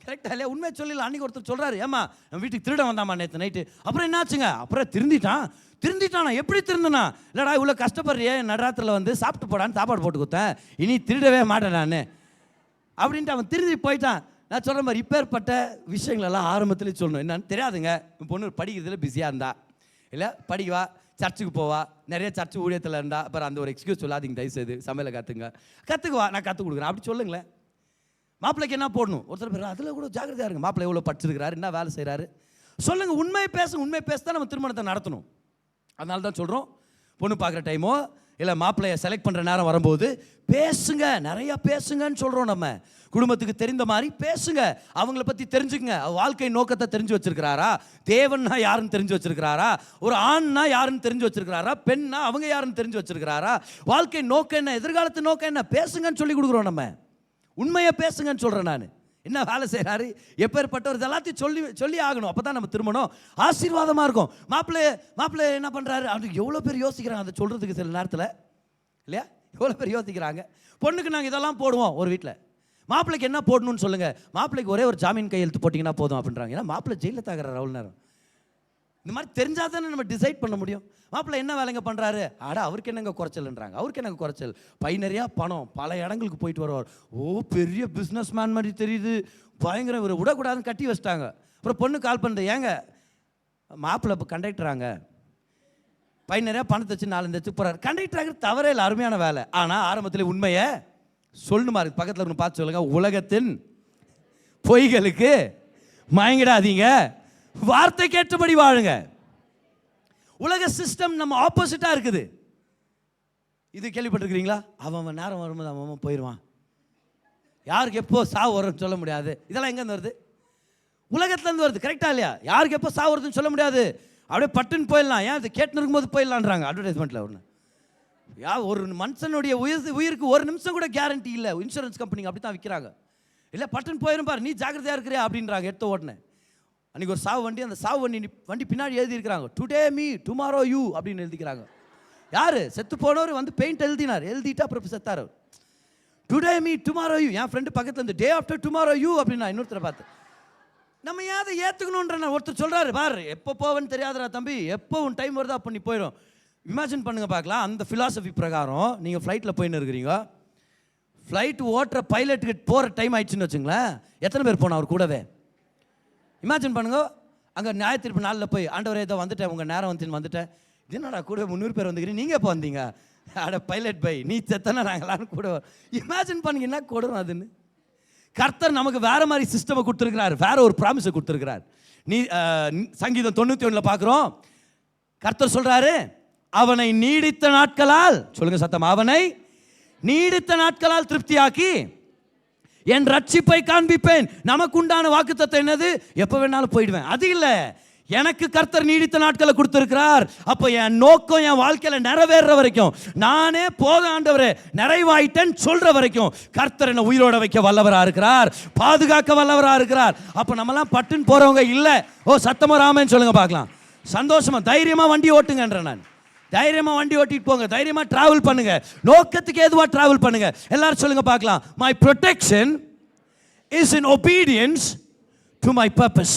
[SPEAKER 1] கரெக்டாக இல்லையா? உண்மையை சொல்லிடலாம். அன்றைக்கி ஒருத்தர் சொல்கிறாரு, ஏம்மா நம்ம வீட்டுக்கு திருட வந்தாம்மா நேற்று நைட்டு. அப்புறம் என்னாச்சுங்க? அப்புறம் திருந்திட்டானா? எப்படி திருந்தனா? இல்லைடா இவ்வளோ கஷ்டப்படுறியே, நடராத்திரில் வந்து சாப்பிட்டு போடான்னு சாப்பாடு போட்டு கொடுத்தேன், இனி திருடவே மாட்டேன் நான் அப்படின்ட்டு அவன் திருந்தி போயிட்டான். நான் சொல்கிற மாதிரி இப்பேற்பட்ட விஷயங்களெல்லாம் ஆரம்பத்துலேயே சொல்லணும். என்னன்னு தெரியாதுங்க. என் பொண்ணு படிக்கிறதுல பிஸியாக இருந்தா, இல்லை படிக்கவா, சர்ச்சுக்கு போவா, நிறைய சர்ச்சு ஊழியத்தில் இருந்தா. அப்புறம் அந்த ஒரு எக்ஸ்கியூஸ் சொல்லாதீங்க தயவுசெய்து, சமையலை கற்றுக்குவா, நான் கற்றுக் கொடுக்குறேன் அப்படி சொல்லுங்களேன். மாப்பிள்ளைக்கு என்ன போடணும்? ஒருத்தர் பேர் அதில் கூட ஜாக்கிரதையாக இருங்க. மாப்பிள்ளை எவ்வளோ படிச்சிருக்கிறாரு, என்ன வேலை செய்கிறாரு சொல்லுங்கள். உண்மையை பேச தான் நம்ம திருமணத்தை நடத்தணும். அதனால தான் சொல்கிறோம், பொண்ணு பார்க்குற டைமோ இல்லை மாப்பிள்ளையை செலக்ட் பண்ணுற நேரம் வரும்போது பேசுங்க, நிறையா பேசுங்கன்னு சொல்கிறோம். நம்ம குடும்பத்துக்கு தெரிந்த மாதிரி பேசுங்க, அவங்கள பற்றி தெரிஞ்சுக்குங்க. வாழ்க்கை நோக்கத்தை தெரிஞ்சு வச்சிருக்கிறாரா, தேவன்னா யாருன்னு தெரிஞ்சு வச்சிருக்கிறாரா, ஒரு ஆண்னா யாருன்னு தெரிஞ்சு வச்சிருக்கிறாரா, பெண்ணா அவங்க யாருன்னு தெரிஞ்சு வச்சிருக்கிறாரா, வாழ்க்கை நோக்கம் என்ன, எதிர்காலத்து நோக்கம் என்ன, பேசுங்கன்னு சொல்லி கொடுக்குறோம். நம்ம உண்மையை பேசுங்கன்னு சொல்கிறேன். நான் என்ன வேலை செய்கிறாரு, எப்பேற்பட்டவர், எல்லாத்தையும் சொல்லி ஆகணும். அப்போ தான் நம்ம திருமணம் ஆசீர்வாதமாக இருக்கும். மாப்பிள்ளை என்ன பண்ணுறாரு, அவனுக்கு எவ்வளோ பேர் யோசிக்கிறாங்க அதை சொல்கிறதுக்கு சில நேரத்தில், இல்லையா? எவ்வளோ பேர் யோசிக்கிறாங்க. பொண்ணுக்கு நாங்கள் இதெல்லாம் போடுவோம் ஒரு வீட்டில். மாப்பிள்ளைக்கு என்ன போடணும்னு சொல்லுங்கள். மாப்பிள்ளைக்கு ஒரே ஒரு ஜாமீன் கையெழுத்து போட்டிங்கன்னா போதும் அப்படின்றாங்க. ஏன்னா மாப்பிள்ளை ஜெயிலில் தாக்குறாரு அவ்வளோ நேரம். இந்த மாதிரி தெரிஞ்சால் தானே நம்ம டிசைட் பண்ண முடியும். மாப்பிள்ளை என்ன வேலைங்க பண்ணுறாரு, அவருக்கு என்னங்க குறைச்சல்ன்றாங்க. அவருக்கு என்னங்க குறைச்சல், பை நிறையா பணம், பல இடங்களுக்கு போயிட்டு வருவார். பெரிய பிஸ்னஸ் மேன் மாதிரி தெரியுது, பயங்கர இவர் விடக்கூடாதுன்னு கட்டி வச்சிட்டாங்க. அப்புறம் பொண்ணு கால் பண்ணுறது, ஏங்க மாப்பிள்ளை இப்போ கண்டக்டராங்க, பை நிறையா பணத்தை வச்சு 4 வச்சு போகிறார். கண்டக்டராக தவறே இல்லை, அருமையான வேலை. ஆனால் ஆரம்பத்தில் உண்மையை சொல்லணுமா இருக்கு. பக்கத்தில் ஒன்று பார்த்து சொல்லுங்க, உலகத்தின் பொய்களுக்கு மயங்கிடாதீங்க, வார்த்தை கேட்டபடி வாழுங்க. உலக சிஸ்டம் நம்ம ஆப்போசிட்டாக இருக்குது. இது கேள்விப்பட்டிருக்கிறீங்களா? அவன் நேரம் வரும்போது அவன் போயிடுவான், யாருக்கு எப்போ சாவு வரும்னு சொல்ல முடியாது. இதெல்லாம் எங்கேருந்து வருது? உலகத்துலேருந்து வருது. கரெக்டாக இல்லையா? யாருக்கு எப்போ சாவு வருதுன்னு சொல்ல முடியாது. அப்படியே பட்டுன்னு போயிடலாம். ஏன் இது கேட்டுன்னு இருக்கும்போது போயிடலான்றாங்க அட்வர்டைஸ்மெண்ட்டில். ஒரு மனுஷனுடைய உயிருக்கு 1 நிமிஷம் கூட கேரண்டி இல்லை. இன்சூரன்ஸ் கம்பெனிங்க அப்படி தான் விற்கிறாங்க. இல்லை பட்டுன்னு போயிடும் பாரு, நீ ஜாக்கிரதையாக இருக்கிறியா அப்படின்றாங்க. எடுத்த உடனே அன்றைக்கி ஒரு சாவு வண்டி, அந்த சாவு வண்டி பின்னாடி எழுதியிருக்கிறாங்க, டுடே மீ டுமாரோ யூ அப்படின்னு எழுதிக்கிறாங்க. யார் செத்து போனவர் வந்து பெயிண்ட் எழுதிட்டா அப்புறம் செத்தார். Today me tomorrow you. என் ஃப்ரெண்டு பக்கத்தில் இருந்து டே ஆஃப்டர் டுமாரோ யூ அப்படின்னா இன்னொருத்தரை பார்த்து நம்ம ஏன் அதை ஏற்றுக்கணுன்ற ஒருத்தர் சொல்கிறாரு, பாரு எப்போ போவேன்னு தெரியாதுடா தம்பி, எப்போ உன் டைம் வருதோ அப்போ நீ போயிடும். இமேஜின் பண்ணுங்க பார்க்கலாம். அந்த ஃபிலாசபி பிரகாரம் நீங்கள் ஃப்ளைட்டில் போயின்னு இருக்கிறீங்க. ஃப்ளைட் ஓட்டுற பைலட்டுக்கு போகிற டைம் ஆயிடுச்சுன்னு வச்சுங்களேன், எத்தனை பேர் போனோம் அவர் கூடவே? இமேஜின் பண்ணுங்க. அங்கே ஞாயிற்றுக்கிழமை நாளில் போய் ஆண்டவரே ஏதோ வந்துட்டேன், உங்கள் நேரம் வந்துட்டேன். இது என்னடா கூட 300 பேர் வந்துக்கிறீங்க, நீங்கள் எப்போ வந்தீங்க? அட பைலட் பை, நீ செத்தனா நாங்கள் எல்லாரும் கூட. இமேஜின் பண்ணுங்க என்ன கொடுறோம் அதுன்னு. கர்த்தர் நமக்கு வேற மாதிரி சிஸ்டமை கொடுத்துருக்கிறார், வேற ஒரு ப்ராமிஸை கொடுத்துருக்கிறார். நீ சங்கீதம் 91 பார்க்குறோம். கர்த்தர் சொல்றாரு, அவனை நீடித்த நாட்களால், சொல்லுங்க சத்தம், அவனை நீடித்த நாட்களால் திருப்தியாக்கி என் ரட்சிப்பை காண்பிப்பேன். நமக்கு உண்டான வாக்குத்தத்தம் என்னது? எப்போ வேணாலும் போயிடுவேன் அது இல்லை. எனக்கு கர்த்தர் நீடித்த நாட்களை கொடுத்திருக்கிறார். அப்போ என் நோக்கம் என் வாழ்க்கையில நிறைவேற வரைக்கும், நானே போத ஆண்டவரே நிறைவாயிட்டேன்னு சொல்ற வரைக்கும் கர்த்தர் என்ன உயிரோட வைக்க வல்லவரா இருக்கிறார், பாதுகாக்க வல்லவரா இருக்கிறார். அப்போ நம்மலாம் பட்டுன்னு போறவங்க இல்லை. ஓ சத்தமா ராமன் சொல்லுங்க பார்க்கலாம். சந்தோஷமா தைரியமா வண்டி ஓட்டுங்கன்ற நான். தைரியமா வண்டி ஓட்டிட்டு போங்க, தைரியமா டிராவல் பண்ணுங்க, நோக்கத்துக்கு ஏதுவா டிராவல் பண்ணுங்க. எல்லாரும் சொல்லுங்க பார்க்கலாம். My protection is in obedience to my purpose.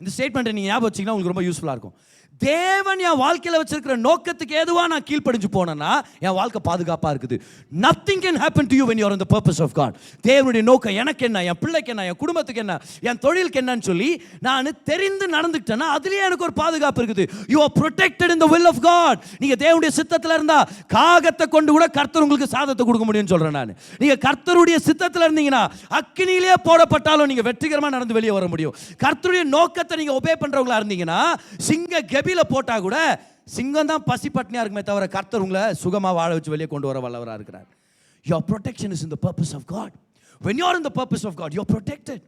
[SPEAKER 1] இந்த ஸ்டேட்மெண்ட்டை நீங்கள் ஞாபகம் வச்சிங்கன்னா உங்களுக்கு ரொம்ப யூஸ்ஃபுல்லாக இருக்கும். தேவன் என் வாழ்க்கையில் வச்சிருக்கிற நோக்கத்துக்கு எதுவாக நான் கீழ்ப்படிஞ்சு போனேன்னா என் வாழ்க்கை பாதுகாப்பாக இருக்குது. Nothing can happen to you when you are in the purpose of God. தேவனுடைய நோக்கம் எனக்கு என்ன, என் பிள்ளைக்கு என்ன, என் குடும்பத்துக்கு என்ன, என் தொழிலுக்கு என்னன்னு சொல்லி நான் தெரிந்து நடந்துக்கிட்டேன்னா அதுலேயே எனக்கு ஒரு பாதுகாப்பு இருக்குது. You are protected in the will of God. நீங்கள் தேவனுடைய சித்தத்தில் இருந்தால் காகத்தை கொண்டு கூட கர்த்தர் உங்களுக்கு சாதத்தை கொடுக்க முடியும்னு சொல்கிறேன் நான். நீங்கள் கர்த்தருடைய சித்தத்தில் இருந்தீங்கன்னா அக்கினியிலே போடப்பட்டாலும் நீங்கள் வெற்றிகரமாக நடந்து வெளியே வர முடியும். கர்த்தருடைய நோக்கத்தை நீங்கள் ஒபே பண்ணுறவங்களா இருந்தீங்கன்னா சிங்க கெபில போட்டா கூட சிங்கம் தான் பசி பட்னியா இருக்குமே தவிர கர்த்தர் உங்களை சுகமா வாழ வச்சு வெளியே கொண்டு வர வல்லவரா இருக்கிறார். Your protection is in the purpose of God. When you are in the purpose of God, you are protected.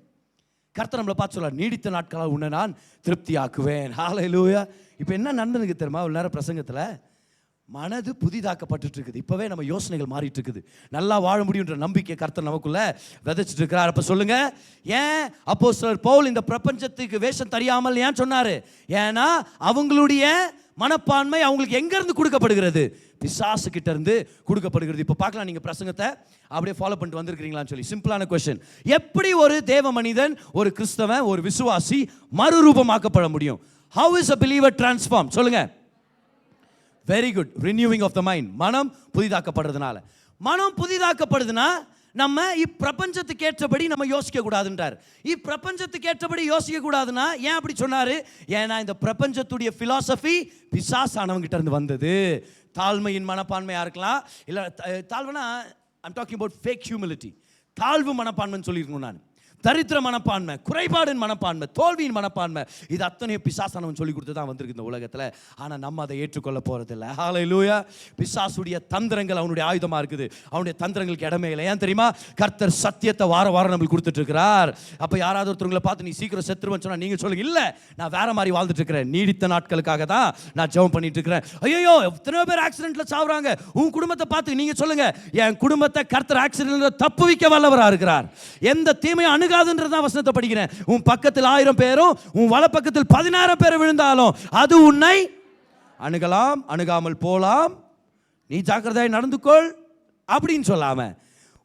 [SPEAKER 1] கர்த்தர் நம்மளை பார்த்து சொல்றார், நீடித்த நாட்களால் உன்னை நான் திருப்தியாக்குவேன். ஹalleluya. இப்போ என்ன நடந்துருக்கு தெரியுமா? ஒரு நேரம் பிரசங்கத்தில் மனது புதிதாக்கப்பட்டு இருக்குது. இப்பவே நம்ம யோசனைகள் மாறிட்டு இருக்குது. நல்லா வாழ முடியுன்ற நம்பிக்கை கர்த்தர் நமக்குள்ள விதைச்சிட்டு இருக்கிறார். அப்ப சொல்லுங்க, ஏன் அப்போஸ்தலர் பவுல் இந்த பிரபஞ்சத்துக்கு வேஷம் தெரியாமல் ஏன் சொன்னாரு? ஏன்னா அவங்களுடைய மனப்பான்மை அவங்களுக்கு எங்க இருந்து கொடுக்கப்படுகிறது? பிசாசு கிட்ட இருந்து கொடுக்கப்படுகிறது. இப்போ பார்க்கலாம், நீங்க பிரசங்கத்தை அப்படியே ஃபாலோ பண்ணிட்டு வந்திருக்கீங்களான்னு சொல்லி. சிம்பிளான கொஸ்டின், எப்படி ஒரு தேவ மனிதன், ஒரு கிறிஸ்தவன், ஒரு விசுவாசி மறுரூபமாக்கப்பட முடியும்? How is a believer transformed? சொல்லுங்க. Very good. Renewing of the mind. மனம் புதிதாக்கப்படுறதுனால. மனம் புதிதாக்கப்படுதுன்னா நம்ம இப்பிரபஞ்சத்துக்கு ஏற்றபடி நம்ம யோசிக்க கூடாதுன்றார். இப்பிரபஞ்சத்துக்கு ஏற்றபடி யோசிக்க கூடாதுன்னா ஏன் அப்படி சொன்னாரு? ஏன்னா இந்த பிரபஞ்சத்துடைய பிலாசபி பிசாசானவங்கிட்ட இருந்து வந்தது. தாழ்மையின் மனப்பான்மையா இருக்கலாம், இல்ல தாழ்வுனா I'm talking about fake humility. தாழ்வு மனப்பான்மைன்னு சொல்லியிருக்கணும் நான். தரித்திர மனப்பான்மை, குறைபாடின் மனப்பான்மை, தோல்வியின் மனப்பான்மை, இது அத்தனை பிசாசானவன் சொல்லி கொடுத்து தான் வந்திருக்கு இந்த உலகத்தில். ஆனால் நம்ம அதை ஏற்றுக்கொள்ள போகிறதில்ல. ஹalleluya. பிசாசுடைய தந்திரங்கள் அவனுடைய ஆயுதமாக இருக்குது. அவனுடைய தந்திரங்களுக்கு இடமே இல்லை. ஏன் தெரியுமா? கர்த்தர் சத்தியத்தை வாரம் நம்மளுக்கு கொடுத்துட்டு இருக்கிறார். அப்போ யாராவது ஒருத்தவங்களை பார்த்து நீ சீக்கிரம் செத்துருவேன்னு சொன்னால் நீங்கள் சொல்லுங்க, இல்லை நான் வேற மாதிரி வாழ்ந்துட்டு இருக்கிறேன், நீடித்த நாட்களுக்காக தான் நான் ஜெபம் பண்ணிட்டு இருக்கிறேன். ஐயோ எத்தனையோ பேர் ஆக்சிடென்ட்ல சாவுறாங்க. உன் குடும்பத்தை பார்த்து நீங்கள் சொல்லுங்க, என் குடும்பத்தை கர்த்தர் ஆக்சிடென்ட்ல தப்புவிக்க வல்லவராக இருக்கிறார். எந்த தீமையும் அணுகாதுன்றதான் வசனத்தை படிக்கிறேன். உன் பக்கத்தில் 1000 பேரும் உன் வலப்பக்கத்தில் 10000 பேர் விழுந்தாலும் அது உன்னை அணுகலாம், அணுகாமல் போலாம், நீ ஜாக்கிரதையாய் நடந்துக்கொள் அப்படின்னு சொல்லாம,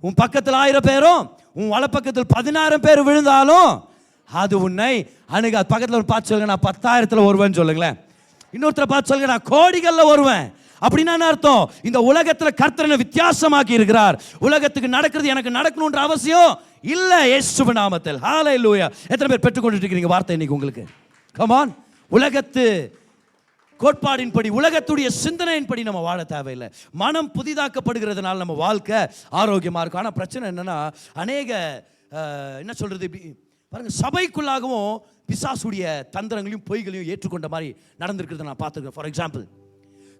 [SPEAKER 1] உன் பக்கத்தில் 1000 பேரும் உன் வலப்பக்கத்தில் 10000 பேர் விழுந்தாலும் அது உன்னை அணுகா. பக்கத்தில் ஒரு பார்த்து சொல்லுங்க, நான் 10,000ல் வருவேன்னு சொல்லுங்களேன். இன்னொருத்தரை பார்த்து சொல்லுங்க, நான் கோடிகள்ல வருவேன். அப்படின்னா அர்த்தம், இந்த உலகத்துல கர்த்தர் வித்தியாசமாக்கி இருக்கிறார். உலகத்துக்கு நடக்கிறது எனக்கு நடக்கணும்ன்ற அவசியம் இல்ல. இயேசுவின் நாமத்தில் ஹalleluya. எத்தனை பேர் பெற்றுக்கொண்டு இருக்கீங்க வார்த்தை இன்னைக்கு உங்களுக்கு? Come on. உலகத்து கோட்பாடின்படி, உலகத்துடைய சிந்தனையின்படி நம்ம வாழ தேவையில்லை. மனம் புதிதாக்கப்படுகிறதுனால நம்ம வாழ்க்கை ஆரோக்கியமா இருக்கும். ஆனா பிரச்சனை என்னன்னா, அநேக என்ன சொல்றது பாருங்க, சபைக்குள்ளாகவும் பிசாசுடைய தந்திரங்களையும் பொய்களையும் ஏற்றுக்கொண்ட மாதிரி நடந்திருக்கிறத நான் பார்த்துருக்கேன். ஃபார் எக்ஸாம்பிள்,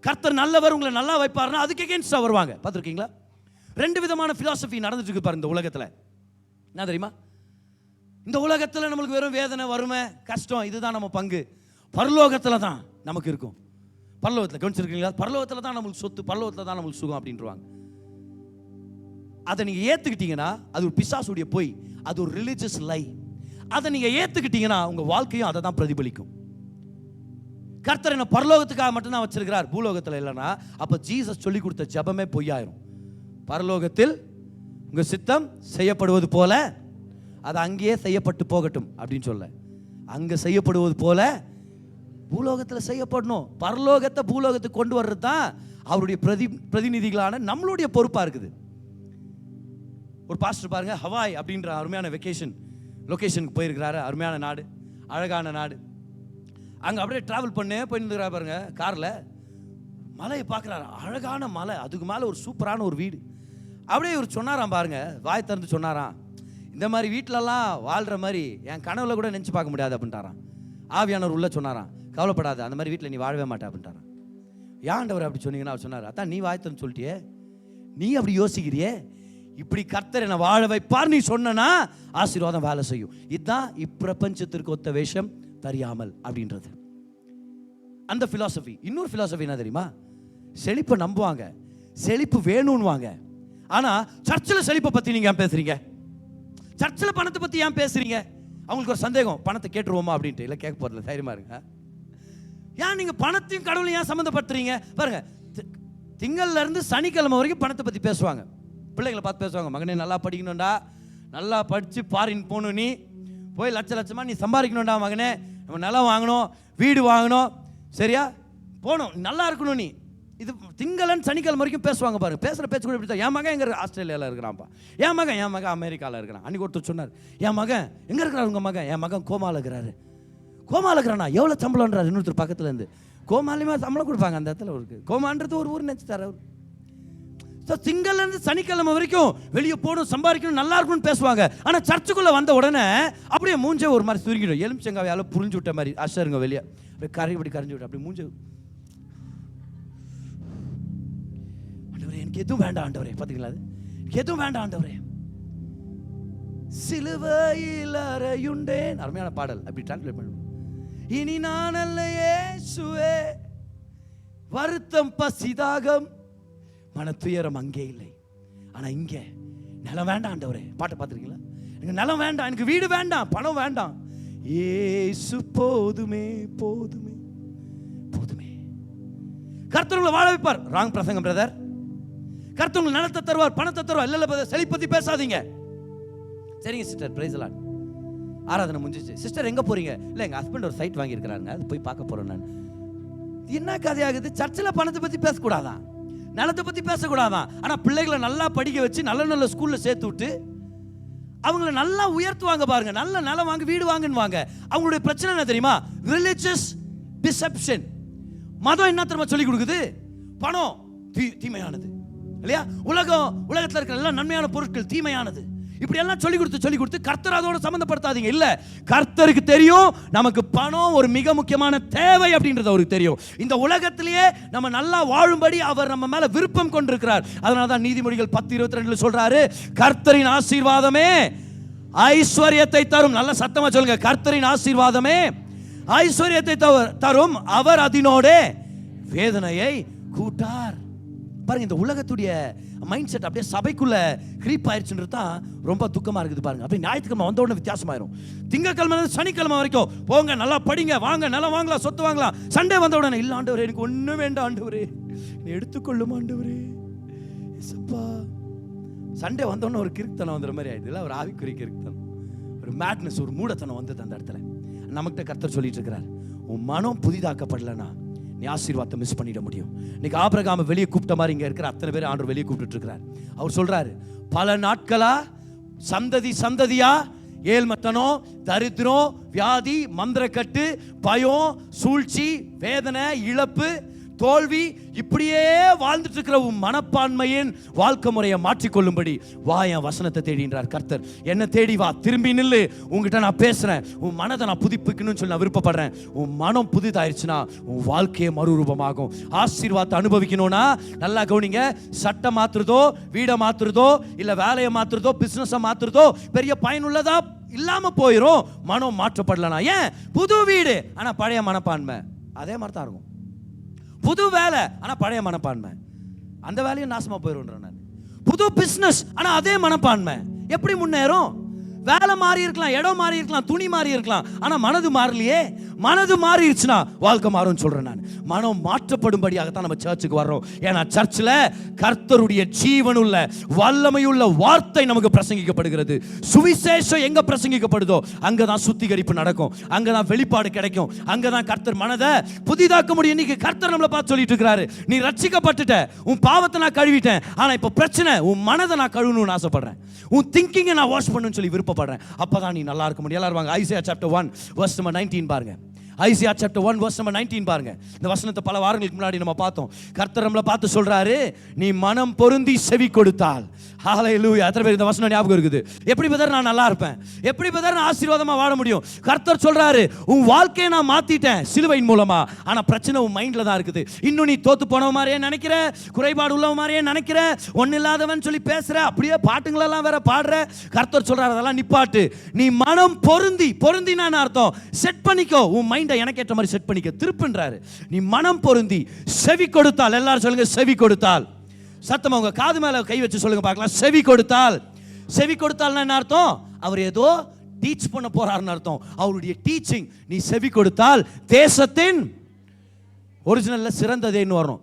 [SPEAKER 1] கர்த்தர் நல்லவர், உங்களை நல்லா வைப்பாருன்னா அதுக்கு எகென்ஸ்டா வருவாங்க. பார்த்துருக்கீங்களா? 2 விதமான பிலாசபி நடந்துட்டு இருக்கு பாருங்க இந்த உலகத்துல. என்ன தெரியுமா? இந்த உலகத்துல நம்மளுக்கு வெறும் வேதனை, வறுமை, கஷ்டம், இதுதான் நம்ம பங்கு. பரலோகத்துல தான் நமக்கு இருக்கும். பரலோகத்துல கவனிச்சிருக்கீங்களா? பரலோகத்துல தான் நம்மளுக்கு சொத்து, பரலோகத்துல தான் நம்மளுக்கு சுகம் அப்படின்றாங்க. அதை நீங்க ஏத்துக்கிட்டீங்கன்னா அது ஒரு பிசாசுடைய பொய், அது ஒரு ரிலிஜியஸ் லை. அதை நீங்க ஏத்துக்கிட்டீங்கன்னா உங்க வாழ்க்கையும் அதை தான் பிரதிபலிக்கும். கர்த்தர் என்ன பரலோகத்துக்காக மட்டும்தான் வச்சிருக்கிறார், பூலோகத்தில் இல்லைன்னா அப்போ ஜீசஸ் சொல்லி கொடுத்த ஜபமே பொய்யாயிரும். பரலோகத்தில் உங்க சித்தம் செய்யப்படுவது போல அது அங்கேயே செய்யப்பட்டு போகட்டும் அப்படின்னு சொல்ல. அங்க செய்யப்படுவது போல பூலோகத்தில் செய்யப்படணும். பரலோகத்தை பூலோகத்துக்கு கொண்டு வர்றது தான் அவருடைய பிரதிநிதிகளான நம்மளுடைய பொறுப்பா இருக்குது. ஒரு பாஸ்டர் பாருங்க, ஹவாய் அப்படின்ற அருமையான லொகேஷனுக்கு போயிருக்கிறாரு. அருமையான நாடு, அழகான நாடு. அங்கே அப்படியே டிராவல் போயிருந்துக்கிறா பாருங்க காரில். மலையை பார்க்குறாரு, அழகான மலை, அதுக்கு மேலே ஒரு சூப்பரான ஒரு வீடு. அப்படியே இவர் சொன்னாராம் பாருங்க, வாய் திறந்து சொன்னாராம், இந்த மாதிரி வீட்டிலலாம் வாழ்கிற மாதிரி என் கனவுல கூட நினச்சி பார்க்க முடியாது அப்படின்ட்டாராம். ஆவியானவர் உள்ள சொன்னாராம், கவலைப்படாத, அந்த மாதிரி வீட்டில் நீ வாழவே மாட்டே அப்படின்ட்டாராம். ஏன்டவர் அப்படி சொன்னீங்கன்னா அவர் சொன்னார், அதான் நீ வாய் திறந்து சொல்லிட்டியே, நீ அப்படி யோசிக்கிறியே, இப்படி கர்த்தர் என்னை வாழ வைப்பார் நீ சொன்னா ஆசீர்வாதம் வேலை செய்யும். இதுதான் இப்பிரபஞ்சத்திற்கு ஒத்த வேஷம் தெரியாமல் அப்படின்றது அந்த பிலாசபி. இன்னொரு பிலாசபி என்ன தெரியுமா? செழிப்பை நம்புவாங்க, செழிப்பு வேணும்னுவாங்க. ஆனா சர்ச்சில் செழிப்பை பத்தி நீங்க ஏன் பேசுறீங்க? சர்ச்சில் பணத்தை பத்தி ஏன் பேசுறீங்க? அவங்களுக்கு ஒரு சந்தேகம், பணத்தை கேட்டுருவோமா அப்படின்ட்டு. இல்லை, கேட்க போறதில்ல, தைரியமா இருங்க. ஏன் நீங்க பணத்தையும் கடவுளையும் ஏன் சம்மந்தப்படுத்துறீங்க? பாருங்க, திங்கள்ல இருந்து சனிக்கிழமை வரைக்கும் பணத்தை பத்தி பேசுவாங்க. பிள்ளைகளை பார்த்து பேசுவாங்க, மகனே நல்லா படிக்கணும்டா, நல்லா படிச்சு ஃபாரின் போகணும், நீ போய் லட்சமா நீ சம்பாதிக்கணும்டா மகனே, நம்ம நிலம் வாங்கணும், வீடு வாங்கணும், சரியா போகணும், நல்லா இருக்கணும் நீ. இது திங்களன் சனிக்கிழமை வரைக்கும் பேசுவாங்க பாருங்க. பேசுகிற பேச்சு கூட இப்படி தான். என் மகன் எங்கே ஆஸ்திரேலியாவில் இருக்கிறான்ப்பா, என் மகன் அமெரிக்காவில் இருக்கிறான். அன்றைக்கி ஒருத்தர் சொன்னார், என் மகன் எங்கே இருக்கிறார் உங்கள் மகன்? என் மகன் கோமாவில் இருக்கிறாரு. கோமாவில் இருக்கிறானா? எவ்வளோ சம்பளம்ன்றார் இன்னொருத்தர் பக்கத்துலேருந்து. கோமாலையுமே சம்பளம் கொடுப்பாங்க அந்த இடத்துல. இருக்குது கோமான்றது ஒரு ஊர் நினச்சிட்டார் அவர். ஸோ திங்கள்லேருந்து சனிக்கிழமை வரைக்கும் வெளியே போகணும், சம்பாதிக்கணும், நல்லா இருக்கணும்னு பேசுவாங்க. ஆனால் சர்ச்சுக்குள்ளே வந்த உடனே அப்படியே மூஞ்சே ஒரு மாதிரி சுருங்கிடும். எலுமிச்சங்காயால் புரிஞ்சு விட்ட மாதிரி அஷருங்க வெளியே அப்படியே இப்படி கரைஞ்சி விட்டு அப்படி மூஞ்சு, ஆண்டவரே எனக்கு எதுவும் வேண்டாம் ஆண்டவரே, பார்த்தீங்களா, அது எனக்கு எதுவும் வேண்டாம் ஆண்டவரே, சிலுவையில் அறையுண்டேன். அருமையான பாடல், அப்படி டிரான்ஸ்லேட் பண்ணுவோம். இனி நான் அல்ல இயேசுவே, வருத்தம் பசிதாகம் மனத்துயரம் அங்கே இல்லை, ஆனா இங்க நிலம் வேண்டாம் ஆண்டவரே. பாட்டை பார்த்துருக்கீங்களா? எனக்கு நிலம் வேண்டாம், எனக்கு வீடு வேண்டாம், பணம் வேண்டாம், இயேசு போதுமே போதுமே போதுமே. கர்த்தர் உங்களை வாழ வைப்பார். ராங் பிரசங்கம் பிரதர். கர்த்தர் உங்களுக்கு நிலத்தை தருவார், பணத்தை தருவார். இல்ல பிரதர், செழிப்பத்தி பேசாதீங்க. சரிங்க சிஸ்டர், பிரைஸ் தி லார்ட். ஆராதனை முடிஞ்சிச்சு. சிஸ்டர் எங்க போறீங்க? இல்ல எங்க ஹஸ்பண்ட் ஒரு சைட் வாங்கி இருக்கிறாங்க, அது போய் பார்க்க போறேன் நான். என்ன கதையாகுது? சர்ச்சில் பணத்தை பத்தி பேசக்கூடாதான், நிலத்தை பத்தி பேசக்கூடாதான். ஆனா பிள்ளைகளை நல்லா படிக்க வச்சு நல்ல நல்ல ஸ்கூல்ல சேர்த்து விட்டு அவங்களை நல்லா உயர்த்துவாங்க பாருங்க. நல்ல நிலம் வாங்க, வீடு வாங்குன்னு வாங்க. அவங்களுடைய பிரச்சனை என்ன தெரியுமா? Religious deception. மதம் என்ன தெரியுமா சொல்லி கொடுக்குது? பணம் தீமையானது இல்லையா? உலகத்தில் இருக்கிற எல்லாம் நன்மையான பொருட்கள் தீமையானது. இப்படி எல்லாம் சொல்லி கொடுத்து கர்த்தர் அதோட சம்பந்தப்படுத்தாதீங்க. இல்ல, கர்த்தருக்கு தெரியும் நமக்கு பணம் ஒரு மிக முக்கியமான தேவை அப்படின்றது அவருக்கு தெரியும். இந்த உலகத்திலேயே நம்ம நல்லா வாழும்படி அவர் நம்ம மேல விருப்பம் கொண்டிருக்கிறார். அதனாலதான் நீதிமொழிகள் 10:22 சொல்றாரு, கர்த்தரின் ஆசீர்வாதமே ஐஸ்வர்யத்தை தரும். நல்ல சத்தமா சொல்லுங்க, கர்த்தரின் ஆசீர்வாதமே ஐஸ்வர்யத்தை தரும், அவர் அதனோட வேதனையை கூட்டார். பாருங்க, இந்த உலகத்துடைய மைண்ட் செட் அப்படியே சபைக்குள்ள கிரீப் ஆயிடுச்சுன்றது தான் ரொம்ப துக்கமா இருக்குது பாருங்க. அப்படி ஞாயிற்றுக்கிழமை வந்த உடனே வித்தியாசமாயிரும். திங்கக்கிழமை சனிக்கிழமை வரைக்கும் போங்க, நல்லா படிங்க, வாங்க, நல்லா வாங்கலாம், சொத்து வாங்கலாம். சண்டே வந்த உடனே இல்ல ஆண்டவரே எனக்கு ஒன்றும் வேண்டாம் ஆண்டவரே, எடுத்துக்கொள்ளும் ஆண்டவரே. சண்டே வந்த உடனே ஒரு கிறுக்குத்தனம் வந்துற மாதிரி ஆயிடுது. இல்லை, ஒரு ஆவிக்குரிய கிறுக்குத்தனம், ஒரு மேட்னஸ், ஒரு மூடத்தனம் வந்தது அந்த இடத்துல. நமக்கிட்ட கர்த்தர் சொல்லிட்டு இருக்கிறார், உன் மனம் புதிதாக்கப்படலன்னா நீ ஆசீர்வாதத்தை மிஸ் பண்ணிட முடியும். இன்னைக்கு ஆபிரகாமை வெளியே கூப்பிட்ட மாதிரி இங்க இருக்கிற அத்தனை பேர் ஆண்டவர் வெளியே கூப்பிட்டு இருக்கிறார். அவர் சொல்றாரு, பல நாட்களா சந்ததியா ஏழ்மத்தனம், தரித்திரம், வியாதி, மந்திரக்கட்டு, பயம், சூழ்ச்சி, வேதனை, இழப்பு, தோல்வி, இப்படியே வாழ்ந்துட்டு இருக்கிற உன் மனப்பான்மையின் வாழ்க்கை முறையை மாற்றிக்கொள்ளும்படி வா, என் வசனத்தை தேடின்றார் கர்த்தர். என்ன தேடி வா, திரும்பி நில்லு, உங்ககிட்ட நான் பேசுறேன், உன் மனதை நான் புதுப்பிக்கணும்னு சொல்லி நான் விருப்பப்படுறேன். உன் மனம் புதிதாயிருச்சுன்னா உன் வாழ்க்கையை மறுரூபமாகும். ஆசீர்வாதத்தை அனுபவிக்கணும்னா நல்லா கவனிங்க, சட்டை மாத்துறதோ, வீடை மாத்துறதோ, இல்ல வேலையை மாத்துறதோ, பிசினஸை மாத்துறதோ பெரிய பயனுள்ளதா இல்லாம போயிடும். மனம் மாற்றப்படலனா. ஏன்? புது வீடு ஆனா பழைய மனப்பான்மை அதே மாதிரி தான் இருக்கும். புது வேலை ஆனா பழைய மனப்பான்மை, அந்த வேலையும் நாசமா போயிடும். நான் புது பிசினஸ் ஆனா அதே மனப்பான்மை எப்படி முன்னேறும்? வேலை மாறி இருக்கலாம், இடம் மாறி இருக்கலாம், துணி மாறி இருக்கலாம், ஆனா மனது மாறலையே. மனது மாறிடுச்சுன்னா வாழ்க்கை மாறும்னு சொல்றேன் நான். மனம் மாற்றப்படும்படியாகத்தான் நம்ம சர்ச்சுக்கு வர்றோம். ஏன்னா சர்ச்சில் கர்த்தருடைய ஜீவனுள்ள வல்லமையுள்ள வார்த்தை நமக்கு பிரசங்கிக்கப்படுகிறது. சுவிசேஷம் எங்க பிரசங்கிக்கப்படுதோ அங்கதான் சுத்திகரிப்பு நடக்கும், அங்கதான் வெளிப்பாடு கிடைக்கும், அங்கதான் கர்த்தர் மனதை புதிதாக்க முடியும். இன்னைக்கு கர்த்தர் நம்மளை பார்த்து சொல்லிட்டு இருக்கிறாரு, நீ ரட்சிக்கப்பட்டுட்ட, உன் பாவத்தை நான் கழுவிட்டேன், ஆனா இப்ப பிரச்சனை உன் மனதை நான் கழுவணும்னு ஆசைப்படுறேன், உன் திங்கிங்கை நான் வாஷ் பண்ணணும்னு சொல்லி விருப்பப்படுறேன். அப்பதான் நீ நல்லா இருக்க முடியும். எல்லாரும் வாங்க ஐசியா சாப்டர் 1 verse number 19 பாருங்க. ஐசியா சாப்டர் 1 verse number 19 பாருங்க. இந்த வசனத்தை பல வாரங்களுக்கு முன்னாடி நம்ம பார்த்தோம். கர்த்தர் நம்மளை பார்த்து சொல்றாரு, நீ மனம் பொருந்தி செவி கொடுத்தால். ஹல்லேலூயா. எத்தனை பேர் இந்த வசனம் ஞாபகம் இருக்குது? எப்படி பிரதர் நான் நல்லா இருப்பேன், எப்படி பிரதர் நான் ஆசீர்வாதமா வாழ முடியும்? கர்த்தர் சொல்றாரு, உன் வாழ்க்கையை நான் மாத்திட்டேன் சிலுவையின் மூலமா, ஆனா பிரச்சனை உன் மைண்ட்ல தான் இருக்குது. இன்னும் நீ தோத்து போனவ மாதிரியே நினைக்கிற, குறைபாடு உள்ளவ மாதிரியே நினைக்கிற, ஒன்னு இல்லாதவன் சொல்லி பேசுற, அப்படியே பாட்டுங்களெல்லாம் வேற பாடுற. கர்த்தர் சொல்றாரு, அதெல்லாம் நிப்பாட்டு. நீ மனம் பொருந்தினா அர்த்தம் செட் பண்ணிக்கோ, உன் மைண்ட் எனக்கு ஏற்ற மாதிரி செட் பண்ணிக்க திருப்புன்றாரு. நீ மனம் பொருந்தி செவி கொடுத்தால். எல்லாரும் சொல்லுங்க செவி கொடுத்தால். சத்தமா உங்க காது மேல கை வச்சு சொல்லுங்க பார்க்கலாம். செவி கொடுத்தால். செவி கொடுத்தால்னா என்ன அர்த்தம்? அவர் ஏதோ டீச் பண்ண போறாருன்னு அர்த்தம். அவருடைய டீச்சிங் நீ செவி கொடுத்தால் தேசத்தின் ஒரிஜினல்ல சிறந்ததைன்னு வரணும்.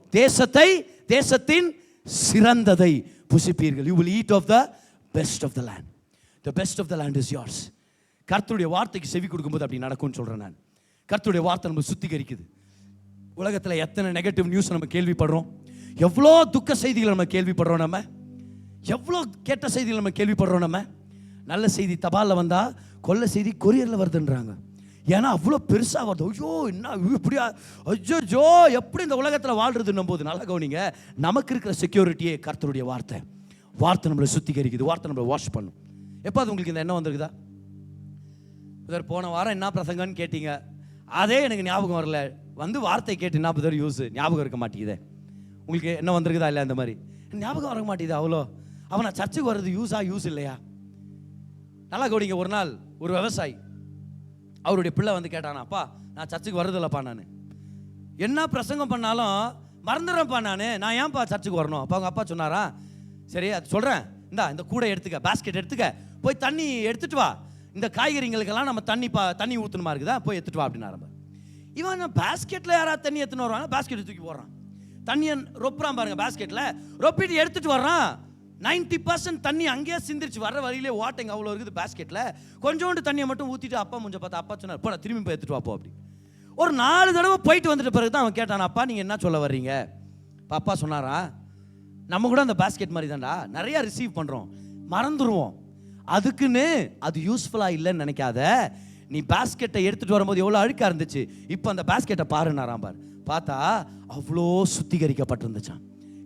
[SPEAKER 1] தேசத்தின் சிறந்ததை புசிப்பீர்கள். You will eat of the best of the land. The best of the land is yours. கர்த்தருடைய வார்த்தைக்கு செவி கொடுக்கும்போது அப்படி நடக்கும்னு சொல்றேன் நான். கர்த்தருடைய வார்த்தை நம்ம சுத்திகரிக்குது. உலகத்தில் எத்தனை நெகட்டிவ் நியூஸ் நம்ம கேள்விப்படுறோம், எவ்வளோ துக்க செய்திகள் நம்ம கேள்விப்படுறோம், நம்ம எவ்வளோ கெட்ட செய்திகள் நம்ம கேள்விப்படுறோம். நம்ம நல்ல செய்தி தபாலில் வந்தால் கொல்ல செய்தி கொரியரில் வருதுன்றாங்க. ஏன்னா அவ்வளோ பெருசாக வருது. ஐயோ என்ன இப்படியா, ஐயோ எப்படி இந்த உலகத்தில் வாழ்றதுன்னும் போது நல்லா கவனிங்க, நமக்கு இருக்கிற செக்யூரிட்டியே கர்த்தருடைய வார்த்தை. வார்த்தை நம்மளை சுத்திகரிக்குது, வார்த்தை நம்மளை வாஷ் பண்ணும். எப்போ அது உங்களுக்கு இந்த எண்ணம் வந்திருக்குதா? இதர் போன வாரம் என்ன பிரசங்கன்னு கேட்டீங்க, அதே எனக்கு ஞாபகம் வரல, வந்து வார்த்தை கேட்டு என்ன புதர் யூஸ் ஞாபகம் இருக்க மாட்டேங்குது. உங்களுக்கு என்ன வந்திருக்குதா? இல்லை, அந்த மாதிரி ஞாபகம் வர மாட்டேங்குது. அவ்வளோ அவன் நான் சர்ச்சுக்கு வர்றது யூஸ் இல்லையா? நல்லா கவனிங்க. ஒரு நாள் ஒரு விவசாயி அவருடைய பிள்ளை வந்து கேட்டானா, அப்பா நான் சர்ச்சுக்கு வர்றதில்லப்பா, நான் என்ன பிரசங்கம் பண்ணாலும் மறந்துடுறேன்ப்பா, நான் ஏன்ப்பா சர்ச்சுக்கு வரணும்? அப்போ அவங்க அப்பா சொன்னாரா, சரி அது சொல்கிறேன், இந்த கூடை எடுத்துக்க, பாஸ்கெட் எடுத்துக்க, போய் தண்ணி எடுத்துட்டு வா, இந்த காய்கறிங்களுக்கெல்லாம் நம்ம தண்ணி ஊற்றணுமா இருக்குதா, போய் எடுத்துட்டு வா அப்படின்னு ஆரம்ப. இவன் பாஸ்கெட்டில் யாராவது தண்ணி எடுத்துன்னு வருவாங்க, பாஸ்கெட்டை தூக்கி போடுறான், தண்ணியை ரொப்புறான் பாருங்க, பாஸ்கெட்டில் ரொப்பிட்டு எடுத்துட்டு வர்றான். 90% தண்ணி அங்கேயே சிந்திரிச்சு வர்ற வழியிலே வாட்டங்க அவ்வளோ இருக்குது பாஸ்கெட்டில். கொஞ்சோண்டு தண்ணியை மட்டும் ஊற்றிட்டு அப்பா முஞ்ச பார்த்தா அப்பா சொன்னார், போட திரும்பி போய் எடுத்துட்டு வாப்போ அப்படி. ஒரு 4 தடவை போயிட்டு வந்துட்ட பிறகு தான் அவன் கேட்டான், அப்பா நீங்கள் என்ன சொல்ல வர்றீங்க? அப்பா சொன்னாரா, நம்ம கூட அந்த பாஸ்கெட் மாதிரி தான்டா நிறையா ரிசீவ் பண்ணுறோம், மறந்துடுவோம், அதுக்குன்னு அது யூஸ்ஃபுல்லாக இல்லைன்னு நினைக்காத. நீ பாஸ்கெட்டை எடுத்துகிட்டு வரும்போது எவ்வளோ அழுக்காக இருந்துச்சு, இப்போ அந்த பாஸ்கெட்டை பாருன்னாராம். பாரு, பார்த்தா அவ்வளோ சுத்திகரிக்கப்பட்டிருந்துச்சான்.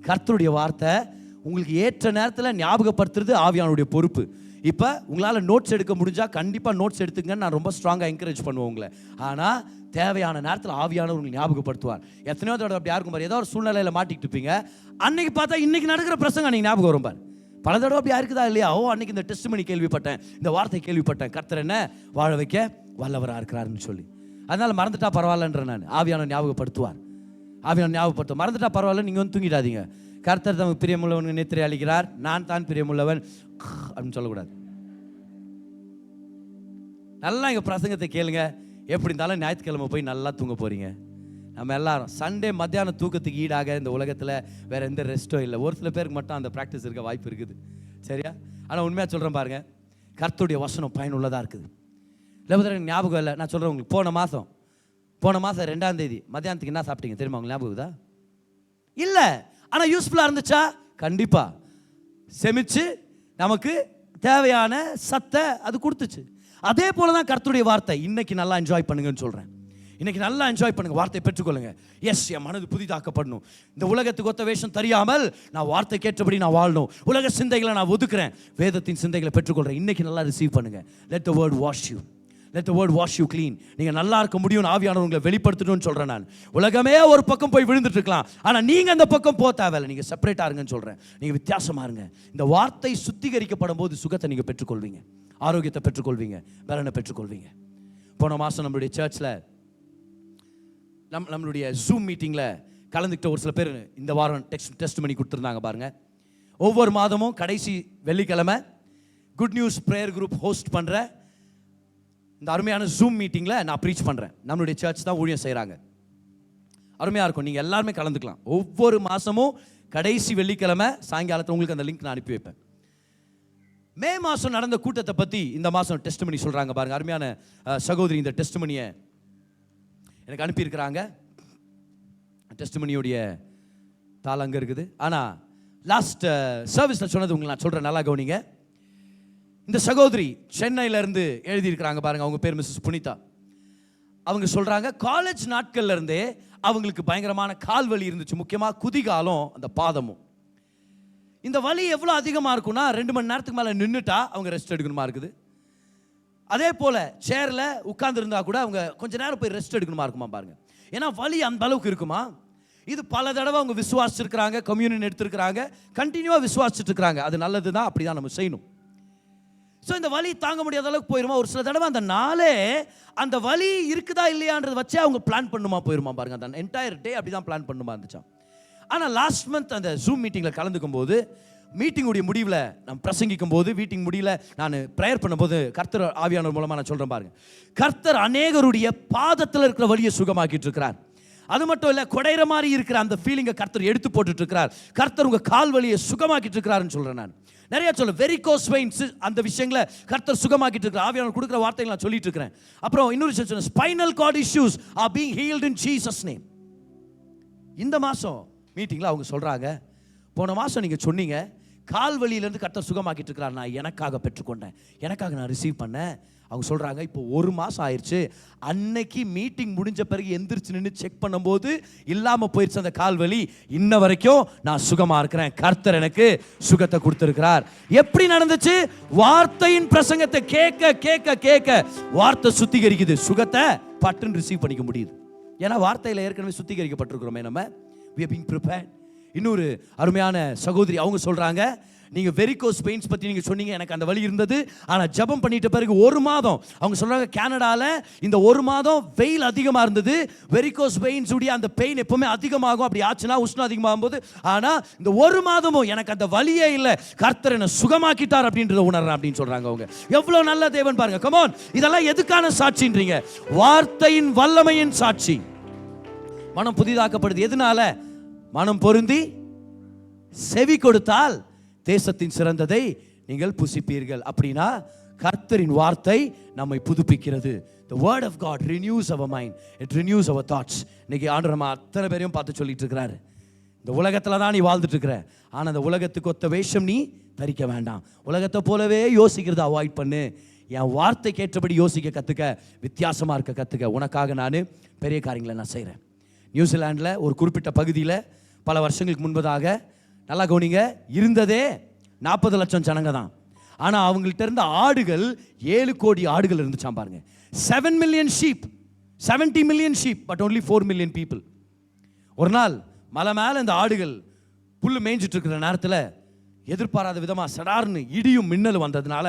[SPEAKER 1] கர்த்தருடைய வார்த்தை உங்களுக்கு ஏற்ற நேரத்தில் ஞாபகப்படுத்துறது ஆவியானுடைய பொறுப்பு. இப்போ உங்களால் நோட்ஸ் எடுக்க முடிஞ்சால் கண்டிப்பாக நோட்ஸ் எடுத்துங்கன்னு நான் ரொம்ப ஸ்ட்ராங்காக என்கரேஜ் பண்ணுவேன் உங்களை. ஆனால் தேவையான நேரத்தில் ஆவியானவர் உங்களுக்கு ஞாபகப்படுத்துவார். எத்தனையோ தடவை அப்படி யாருக்கும் பாரு, ஏதோ ஒரு சூழ்நிலையில் மாட்டிக்கிட்டு இருப்பீங்க, அன்னைக்கு பார்த்தா இன்னைக்கு நடக்கிற பிரசங்கம் அன்னைக்கு ஞாபகம் வரும் பாரு. பல தடவை அப்படி இருக்குதா இல்லையா? அன்னைக்கு இந்த டெஸ்டிமனி கேள்விப்பட்டேன், இந்த வார்த்தை கேள்விப்பட்டேன், கர்த்தர் என்ன வாழ வைக்க வல்லவராக இருக்கிறாருன்னு சொல்லி. அதனால் மறந்துட்டா பரவாயில்லன்ற நான். ஆவியானவர் ஞாபகப்படுத்துவார், ஆவியானவர் ஞாபகப்படுத்தும். மறந்துட்டா பரவாயில்ல, நீங்கள் வந்து தூங்கிடாதீங்க. கர்த்தர் தமக்கு பிரியமுள்ளவனுக்கு நித்திரை அளிக்கிறார், நான் தான் பிரியமுள்ளவன் அப்படின்னு சொல்லக்கூடாது. நல்லா எங்கள் பிரசங்கத்தை கேளுங்க. எப்படி இருந்தாலும் ஞாயிற்றுக்கிழமை போய் நல்லா தூங்க போகிறீங்க. நம்ம எல்லாரும் சண்டே மத்தியானம் தூக்கத்துக்கு ஈடாக இந்த உலகத்தில் வேறு எந்த ரெஸ்ட்டும் இல்லை. ஒரு சில பேருக்கு மட்டும் அந்த ப்ராக்டிஸ் இருக்க வாய்ப்பு இருக்குது, சரியா? ஆனால் உண்மையாக சொல்கிறேன் பாருங்க, கர்த்தருடைய வசனம் பயனுள்ளதாக இருக்குது. இல்லை ஞாபகம் இல்லை, நான் சொல்கிறேன் உங்களுக்கு. போன மாதம் 2ஆம் தேதி மத்தியானத்துக்கு என்ன சாப்பிட்டீங்க தெரியுமா? உங்களுக்கு ஞாபகம் தான் இல்லை, ஆனால் யூஸ்ஃபுல்லாக இருந்துச்சா? கண்டிப்பாக செமிச்சு நமக்கு தேவையான சத்தை அது கொடுத்துச்சு. அதே போல தான் கர்த்தருடைய வார்த்தை. இன்னைக்கு நல்லா என்ஜாய் பண்ணுங்கன்னு சொல்கிறேன். இன்னைக்கு நல்லா என்ஜாய் பண்ணுங்க, வார்த்தையை பெற்றுக்கொள்ளுங்க. எஸ், என் மனது புதிதாக்கப்படணும். இந்த உலகத்துக்கு ஒத்த வேஷம் தெரியாமல் நான் வார்த்தை கேட்டபடி நான் வாழணும். உலக சிந்தைகளை நான் ஒதுக்குறேன், வேதத்தின் சிந்தைகளை பெற்றுக்கொள்கிறேன். இன்னைக்கு நல்லா ரிசீவ் பண்ணுங்க. Let the word wash you, let the word wash you clean. நீங்கள் நல்லா இருக்க முடியும்னு ஆவியானவர் உங்களை வெளிப்படுத்தணும்னு சொல்கிறேன் நான். உலகமே ஒரு பக்கம் போய் விழுந்துட்டு இருக்கலாம், ஆனால் நீங்கள் அந்த பக்கம் போக தேவையில்லை. நீங்கள் செப்பரேட்டாக இருங்கன்னு சொல்கிறேன். நீங்கள் வித்தியாசமாக இருங்க. இந்த வார்த்தை சுத்திகரிக்கப்படும் போது சுகத்தை நீங்கள் பெற்றுக்கொள்வீங்க, ஆரோக்கியத்தை பெற்றுக்கொள்வீங்க, பலனை பெற்றுக்கொள்வீங்க. போன மாதம் நம்மளுடைய சர்ச்சில் நம்மளுடைய ஜூம் மீட்டிங்கில் கலந்துக்கிட்ட ஒரு சில பேர் இந்த வாரம் டெஸ்ட் பண்ணி கொடுத்துருந்தாங்க பாருங்கள். ஒவ்வொரு மாதமும் கடைசி வெள்ளிக்கிழமை good news prayer group host பண்ற இந்த அருமையான ஜூம் மீட்டிங்ல நான் ப்ரீச் பண்றேன். நம்மளுடைய சர்ச் தான் ஊழியம் செய்றாங்க. அருமையா இருக்கும். நீங்க எல்லாருமே கலந்துக்கலாம். ஒவ்வொரு மாசமும் கடைசி வெள்ளிக்கிழமை சாயங்காலத்தில் உங்களுக்கு அந்த லிங்க் நான் அனுப்பி வைப்பேன். மே மாதம் நடந்த கூட்டத்தை பற்றி இந்த மாதம் டெஸ்டிமனி சொல்கிறாங்க பாருங்க. அருமையான சகோதரி இந்த டெஸ்டிமனியை எனக்கு அனுப்பியிருக்கிறாங்க. டெஸ்டிமனியோடைய தாள் அங்கே இருக்குது. ஆனால் லாஸ்ட் சர்வீஸில் சொன்னது உங்களுக்கு நான் சொல்கிறேன், நல்லா கவனிங்க. இந்த சகோதரி சென்னையிலேருந்து எழுதியிருக்கிறாங்க பாருங்க. அவங்க பேர் மிஸ்ஸஸ் புனிதா. அவங்க சொல்கிறாங்க, காலேஜ் நாட்கள்ல இருந்தே அவங்களுக்கு பயங்கரமான கால் வலி இருந்துச்சு, முக்கியமாக குதிகாலம் அந்த பாதமும். இந்த வலி எவ்வளோ அதிகமாக இருக்கும்னா 2 மணி நேரத்துக்கு மேலே நின்றுட்டா அவங்க ரெஸ்ட் எடுக்கணுமா இருக்குது. அதே போல் சேரில் உட்கார்ந்துருந்தா கூட அவங்க கொஞ்ச நேரம் போய் ரெஸ்ட் எடுக்கணுமா இருக்குமா பாருங்க. ஏன்னா வலி அந்த அளவுக்கு இருக்குமா. இது பல தடவை அவங்க விசுவாசிச்சிருக்கிறாங்க, கம்யூனியன் எடுத்துருக்கிறாங்க, கண்டினியூவாக விசுவாசிச்சுட்டு இருக்கிறாங்க. அது நல்லது தான், அப்படி தான் நம்ம செய்யணும். ஸோ இந்த வலி தாங்க முடியாத அளவுக்கு போயிருமா. ஒரு சில தடவை அந்த நாளே அந்த வலி இருக்குதா இல்லையான்றதை வச்சே அவங்க பிளான் பண்ணுமா போயிருமா பாருங்க. அந்த என்டையர் டே அப்படி தான் பிளான் பண்ணுமா இருந்துச்சா. ஆனால் லாஸ்ட் மந்த் அந்த ஜூம் மீட்டிங்கில் கலந்துக்கும் போது, மீட்டிங்குடைய முடிவில் நான் பிரசங்கிக்கும் போது, மீட்டிங் முடிவில் நான் ப்ரேயர் பண்ணும்போது கர்த்தர் ஆவியானவர் மூலமாக நான் சொல்கிறேன் பாருங்க. கர்த்தர் அநேகருடைய பாதத்தில் இருக்கிற வலியை சுகமாக்கிட்டு இருக்கிறார். அது மட்டும் இல்லை, குடையிற மாதிரி இருக்கிற அந்த ஃபீலிங்கை கர்த்தர் எடுத்து போட்டுட்டு இருக்கிறார். கர்த்தர் உங்கள் கால் வலியை சுகமாக்கிட்டு இருக்கிறாருன்னு சொல்கிறேன். நான் நிறைய சொல்ல வெரிகோஸ் வெயின்ஸ் அந்த விஷயங்களை கர்த்தர் சுகமாக்கிட்டு இருக்கிற ஆவியானவர் கொடுக்குற வார்த்தைகளை நான் சொல்லிட்டு இருக்கிறேன். அப்புறம் இன்னொரு விஷயம், spinal cord issues are being healed in Jesus name. இந்த மாதம் மீட்டிங்கில் அவங்க சொல்கிறாங்க, போன மாதம் நீங்கள் சொன்னீங்க கால் வலியிலேருந்து கர்த்தர் சுகமாக்கிட்டு இருக்கிறார், நான் எனக்காக பெற்றுக்கொண்டேன், எனக்காக நான் ரிசீவ் பண்ணேன். அவங்க சொல்கிறாங்க, இப்போ 1 மாதம் ஆயிடுச்சு. அன்னைக்கு மீட்டிங் முடிஞ்ச பிறகு எந்திரிச்சு நின்று செக் பண்ணும்போது இல்லாமல் போயிடுச்சு அந்த கால் வலி. இன்ன வரைக்கும் நான் சுகமாக இருக்கிறேன். கர்த்தர் எனக்கு சுகத்தை கொடுத்துருக்கிறார். எப்படி நடந்துச்சு? வார்த்தையின் பிரசங்கத்தை கேட்க கேட்க கேட்க வார்த்தை சுத்திகரிக்குது, சுகத்தை பட்டுன்னு ரிசீவ் பண்ணிக்க முடியுது. ஏன்னா வார்த்தையில் ஏற்கனவே சுத்திகரிக்கப்பட்டிருக்கிறோமே நம்ம. we are being prepared. இன்னொரு அருமையான சகோதரி அவங்க சொல்றாங்க, நீங்க வெரிகோஸ் பெயின்ஸ் பத்தி நீங்க சொன்னீங்க, எனக்கு அந்த வலி இருந்தது. ஆனா ஜெபம் பண்ணிட்ட பிறகு 1 மாதம் அவங்க சொல்றாங்க, கனடால இந்த 1 மாதம் வெயில் அதிகமா இருந்தது. வெரிகோஸ் பெயின்ஸ் உடைய அந்த பெயின் எப்பவுமே அதிகமாகும், அப்படி ஆச்சுன்னா உஷ்ணம் அதிகமாகும் போது. ஆனா இந்த 1 மாதமும் எனக்கு அந்த வலியே இல்லை, கர்த்தர் என்ன சுகமாக்கிட்டார் அப்படின்றத உணர்றேன் அப்படின்னு சொல்றாங்க. அவங்க எவ்வளவு நல்ல தேவன் பாருங்க. கம் ஆன், இதெல்லாம் எதுக்கான சாட்சின்றீங்க? வார்த்தையின் வல்லமையின் சாட்சி. மனம் புதிதாக்கப்படுது. எதனால? மனம் பொருந்தி செவி கொடுத்தால் தேசத்தின் சிறந்ததை நீங்கள் புசிப்பீர்கள். அப்படின்னா கர்த்தரின் வார்த்தை நம்மை புதுப்பிக்கிறது. The word of God renews our mind, it renews our thoughts. இன்னைக்கு ஆண்டவர் நம்ம அத்தனை பேரையும் பார்த்து சொல்லிட்டு இருக்கிறாரு, இந்த உலகத்துல தான் நீ வாழ்ந்துட்டு இருக்கிற, ஆனா இந்த உலகத்துக்கு ஒத்த வேஷம் நீ தரிக்க வேண்டாம். உலகத்தை போலவே யோசிக்கிறத அவாய்ட் பண்ணு. என் வார்த்தை கேட்டபடி யோசிக்க கத்துக்க, வித்தியாசமா இருக்க கத்துக்க. உனக்காக நான் பெரிய காரியங்களை நான் செய்கிறேன். நியூசிலாண்டில் ஒரு குறிப்பிட்ட பகுதியில் பல வருஷங்களுக்கு முன்பதாக, நல்லா கவனிங்க, இருந்ததே 40 லட்சம் ஜனங்க தான். ஆனால் அவங்கள்ட்ட இருந்த ஆடுகள் 7 கோடி ஆடுகள் இருந்துச்சாம் பாருங்க. 7 million sheep, 70 million sheep, but only 4 million people. ஒரு நாள் மலை மேலே இந்த ஆடுகள் புல் மேய்ஞ்சிட்டு இருக்கிற நேரத்தில் எதிர்பாராத விதமாக சடார்னு இடியும் மின்னலும் வந்ததுனால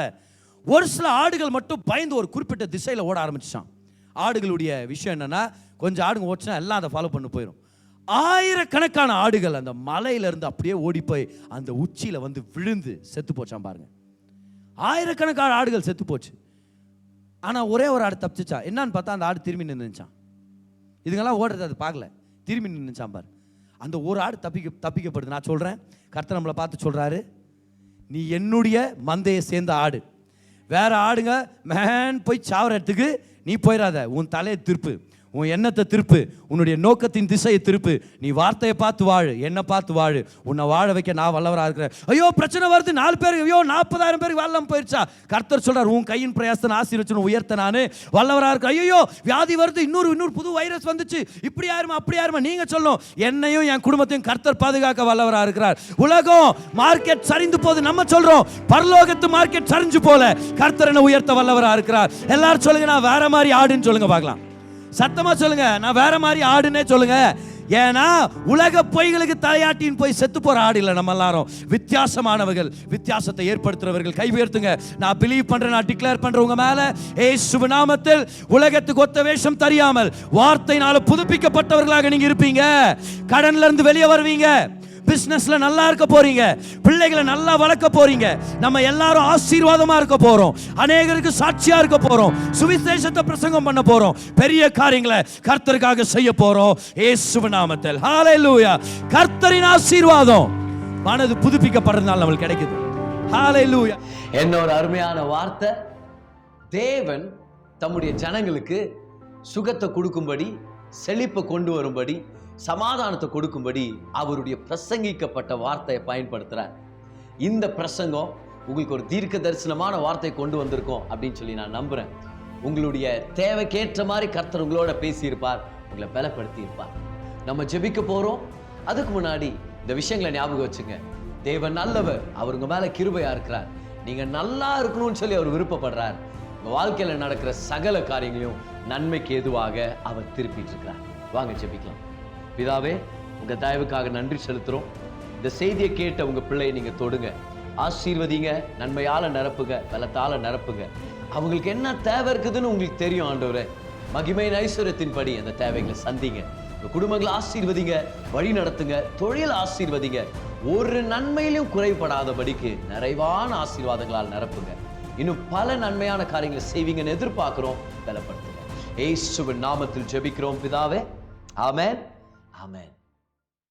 [SPEAKER 1] ஒரு சில ஆடுகள் மட்டும் பயந்து ஒரு குறிப்பிட்ட திசையில் ஓட ஆரம்பிச்சான். ஆடுகளுடைய விஷயம் என்னன்னா, கொஞ்சம் ஆடுங்க ஓடிச்சுன்னா எல்லாம் அதை ஃபாலோ பண்ணி போயிடும். ஆயிரக்கணக்கான ஆடுகள் அந்த மலையிலிருந்து அப்படியே ஓடி போய் அந்த உச்சியில வந்து விழுந்து செத்து போச்சான் பாருங்க. ஆயிரக்கணக்கான ஆடுகள் செத்து போச்சு. ஆனா ஒரே ஒரு ஆடு தப்பிச்சா. என்னன்னு பார்த்தா அந்த ஆடு திரும்பி நின்றுச்சான். இதுங்கெல்லாம் ஓடுறது அது பார்க்கல, திரும்பி நின்றுச்சான் பாரு. அந்த ஒரு ஆடு தப்பிக்கப்படுது. நான் சொல்றேன், கர்த்தர் நம்மளை பார்த்து சொல்றாரு, நீ என்னுடைய மந்தையை சேர்ந்த ஆடு. வேற ஆடுங்க மேன் போய் சாவர இடத்துக்கு நீ போயிடாத. உன் தலையை திருப்பு, உன் எண்ணத்தை திருப்பு, உன்னுடைய நோக்கத்தின் திசையை திருப்பு. நீ வார்த்தையை பார்த்து வாழு, என்னை பார்த்து வாழு. உன்னை வாழ வைக்க நான் வல்லவராக இருக்கிறேன். ஐயோ பிரச்சனை வருது, 4 பேர், ஐயோ 40,000 பேருக்கு வாழலாம் போயிடுச்சா. கர்த்தர் சொல்றார், உன் கையின் பிரயாசத்தை ஆசீர்வதிச்சு உயர்த்த நான் வல்லவராக இருக்கிறேன். ஐயோ வியாதி வருது, இன்னொரு புது வைரஸ் வந்துச்சு, இப்படி ஆயிருமா அப்படி ஆயிருமா. நீங்க சொல்லணும், என்னையும் என் குடும்பத்தையும் கர்த்தர் பாதுகாக்க வல்லவராக இருக்கிறார். உலகம் மார்க்கெட் சரிந்து போகுது, நம்ம சொல்றோம் பரலோகத்து மார்க்கெட் சரிஞ்சு போல கர்த்தர் என்ன உயர்த்த வல்லவராக இருக்கிறார். எல்லாரும் சொல்லுங்க, நான் வேற மாதிரி ஆடுன்னு சொல்லுங்க பார்க்கலாம். சத்தமா சொல்லுங்க, நான் வேற மாதிரி ஆடுன்னே சொல்லுங்க. ஏன்னா உலக பொய்களுக்கு தலையாட்டின்னு போய் செத்து போற ஆடு இல்லை நம்ம எல்லாரும். வித்தியாசமானவர்கள், வித்தியாசத்தை ஏற்படுத்துறவர்கள். கை உயர்த்துங்க. நான் பிலீவ் பண்றேன், நான் டிக்ளேர் பண்றேன் உங்க மேல, இயேசுவின் நாமத்தில் உலகத்துக்கு ஒத்த வேஷம் தெரியாமல் வார்த்தையினால புதுப்பிக்கப்பட்டவர்களாக நீங்க இருப்பீங்க. கடன்ல இருந்து வெளியே வருவீங்க, பிசினஸ்ல நல்லா இருக்க போறீங்க, பிள்ளைகளை நல்லா வளர்க்க போறீங்க. நம்ம எல்லாரும் ஆசீர்வாதமா இருக்க போறோம், அநேகருக்கு சாட்சியா இருக்க போறோம், சுவிசேஷத்தை பிரசங்கம் பண்ண போறோம், பெரிய காரியங்களை கர்த்தருக்காக செய்ய போறோம் இயேசுவின் நாமத்தில். ஹalleluya. கர்த்தரின் ஆசீர்வாதம் மனது புதுப்பிக்கப்படுறதுனால நமக்கு கிடைக்குது. ஹalleluya.
[SPEAKER 2] என்ன ஒரு அருமையான வார்த்தை. தேவன் தம்முடைய ஜனங்களுக்கு சுகத்தை கொடுக்கும்படி, செழிப்பை கொண்டு வரும்படி, சமாதானத்தை கொடுக்கும்படி அவருடைய பிரசங்கிக்கப்பட்ட வார்த்தையை பயன்படுத்துறார். இந்த பிரசங்கம் உங்களுக்கு ஒரு தீர்க்க தரிசனமான வார்த்தையை கொண்டு வந்திருக்கோம் அப்படின்னு சொல்லி நான் நம்புறேன். உங்களுடைய தேவைக்கேற்ற மாதிரி கர்த்தர் உங்களோட பேசியிருப்பார், உங்களை பலப்படுத்தி இருப்பார். நம்ம ஜெபிக்க போறோம். அதுக்கு முன்னாடி இந்த விஷயங்களை ஞாபகம் வச்சுங்க. தேவன் நல்லவர், அவர் உங்க மேல கிருபையா இருக்கிறார். நீங்க நல்லா இருக்கணும்னு சொல்லி அவர் விருப்பப்படுறார். உங்க வாழ்க்கையில நடக்கிற சகல காரியங்களையும் நன்மைக்கு எதுவாக அவர் திருப்பிட்டு இருக்கிறார். வாங்க ஜெபிக்கலாம். பிதாவே, உங்க தயவுக்காக நன்றி செலுத்துறோம். இந்த செய்தியை கேட்ட உங்க பிள்ளையை நீங்க தொடுங்க, ஆசீர்வதிங்க, நன்மையால நிரப்புங்க, பலத்தால நிரப்புங்க. அவங்களுக்கு என்ன தேவை இருக்குதுன்னு உங்களுக்கு தெரியும் ஆண்டவரே. மகிமையின் ஐஸ்வர்யத்தின்படி அந்த தேவைகளை சந்திங்க. உங்க குடும்பங்களை ஆசீர்வதிங்க, வழி நடத்துங்க, தொழில் ஆசீர்வதிங்க. ஒரு நன்மையிலும் குறைபடாதபடிக்கு நிறைவான ஆசீர்வாதங்களால் நிரப்புங்க. இன்னும் பல நன்மையான காரியங்களை செய்வீங்கன்னு எதிர்பார்க்கிறோம். பலப்படுத்துங்க. இயேசுவின் நாமத்தில் ஜெபிக்கிறோம் பிதாவே. ஆமென், ஆமென்.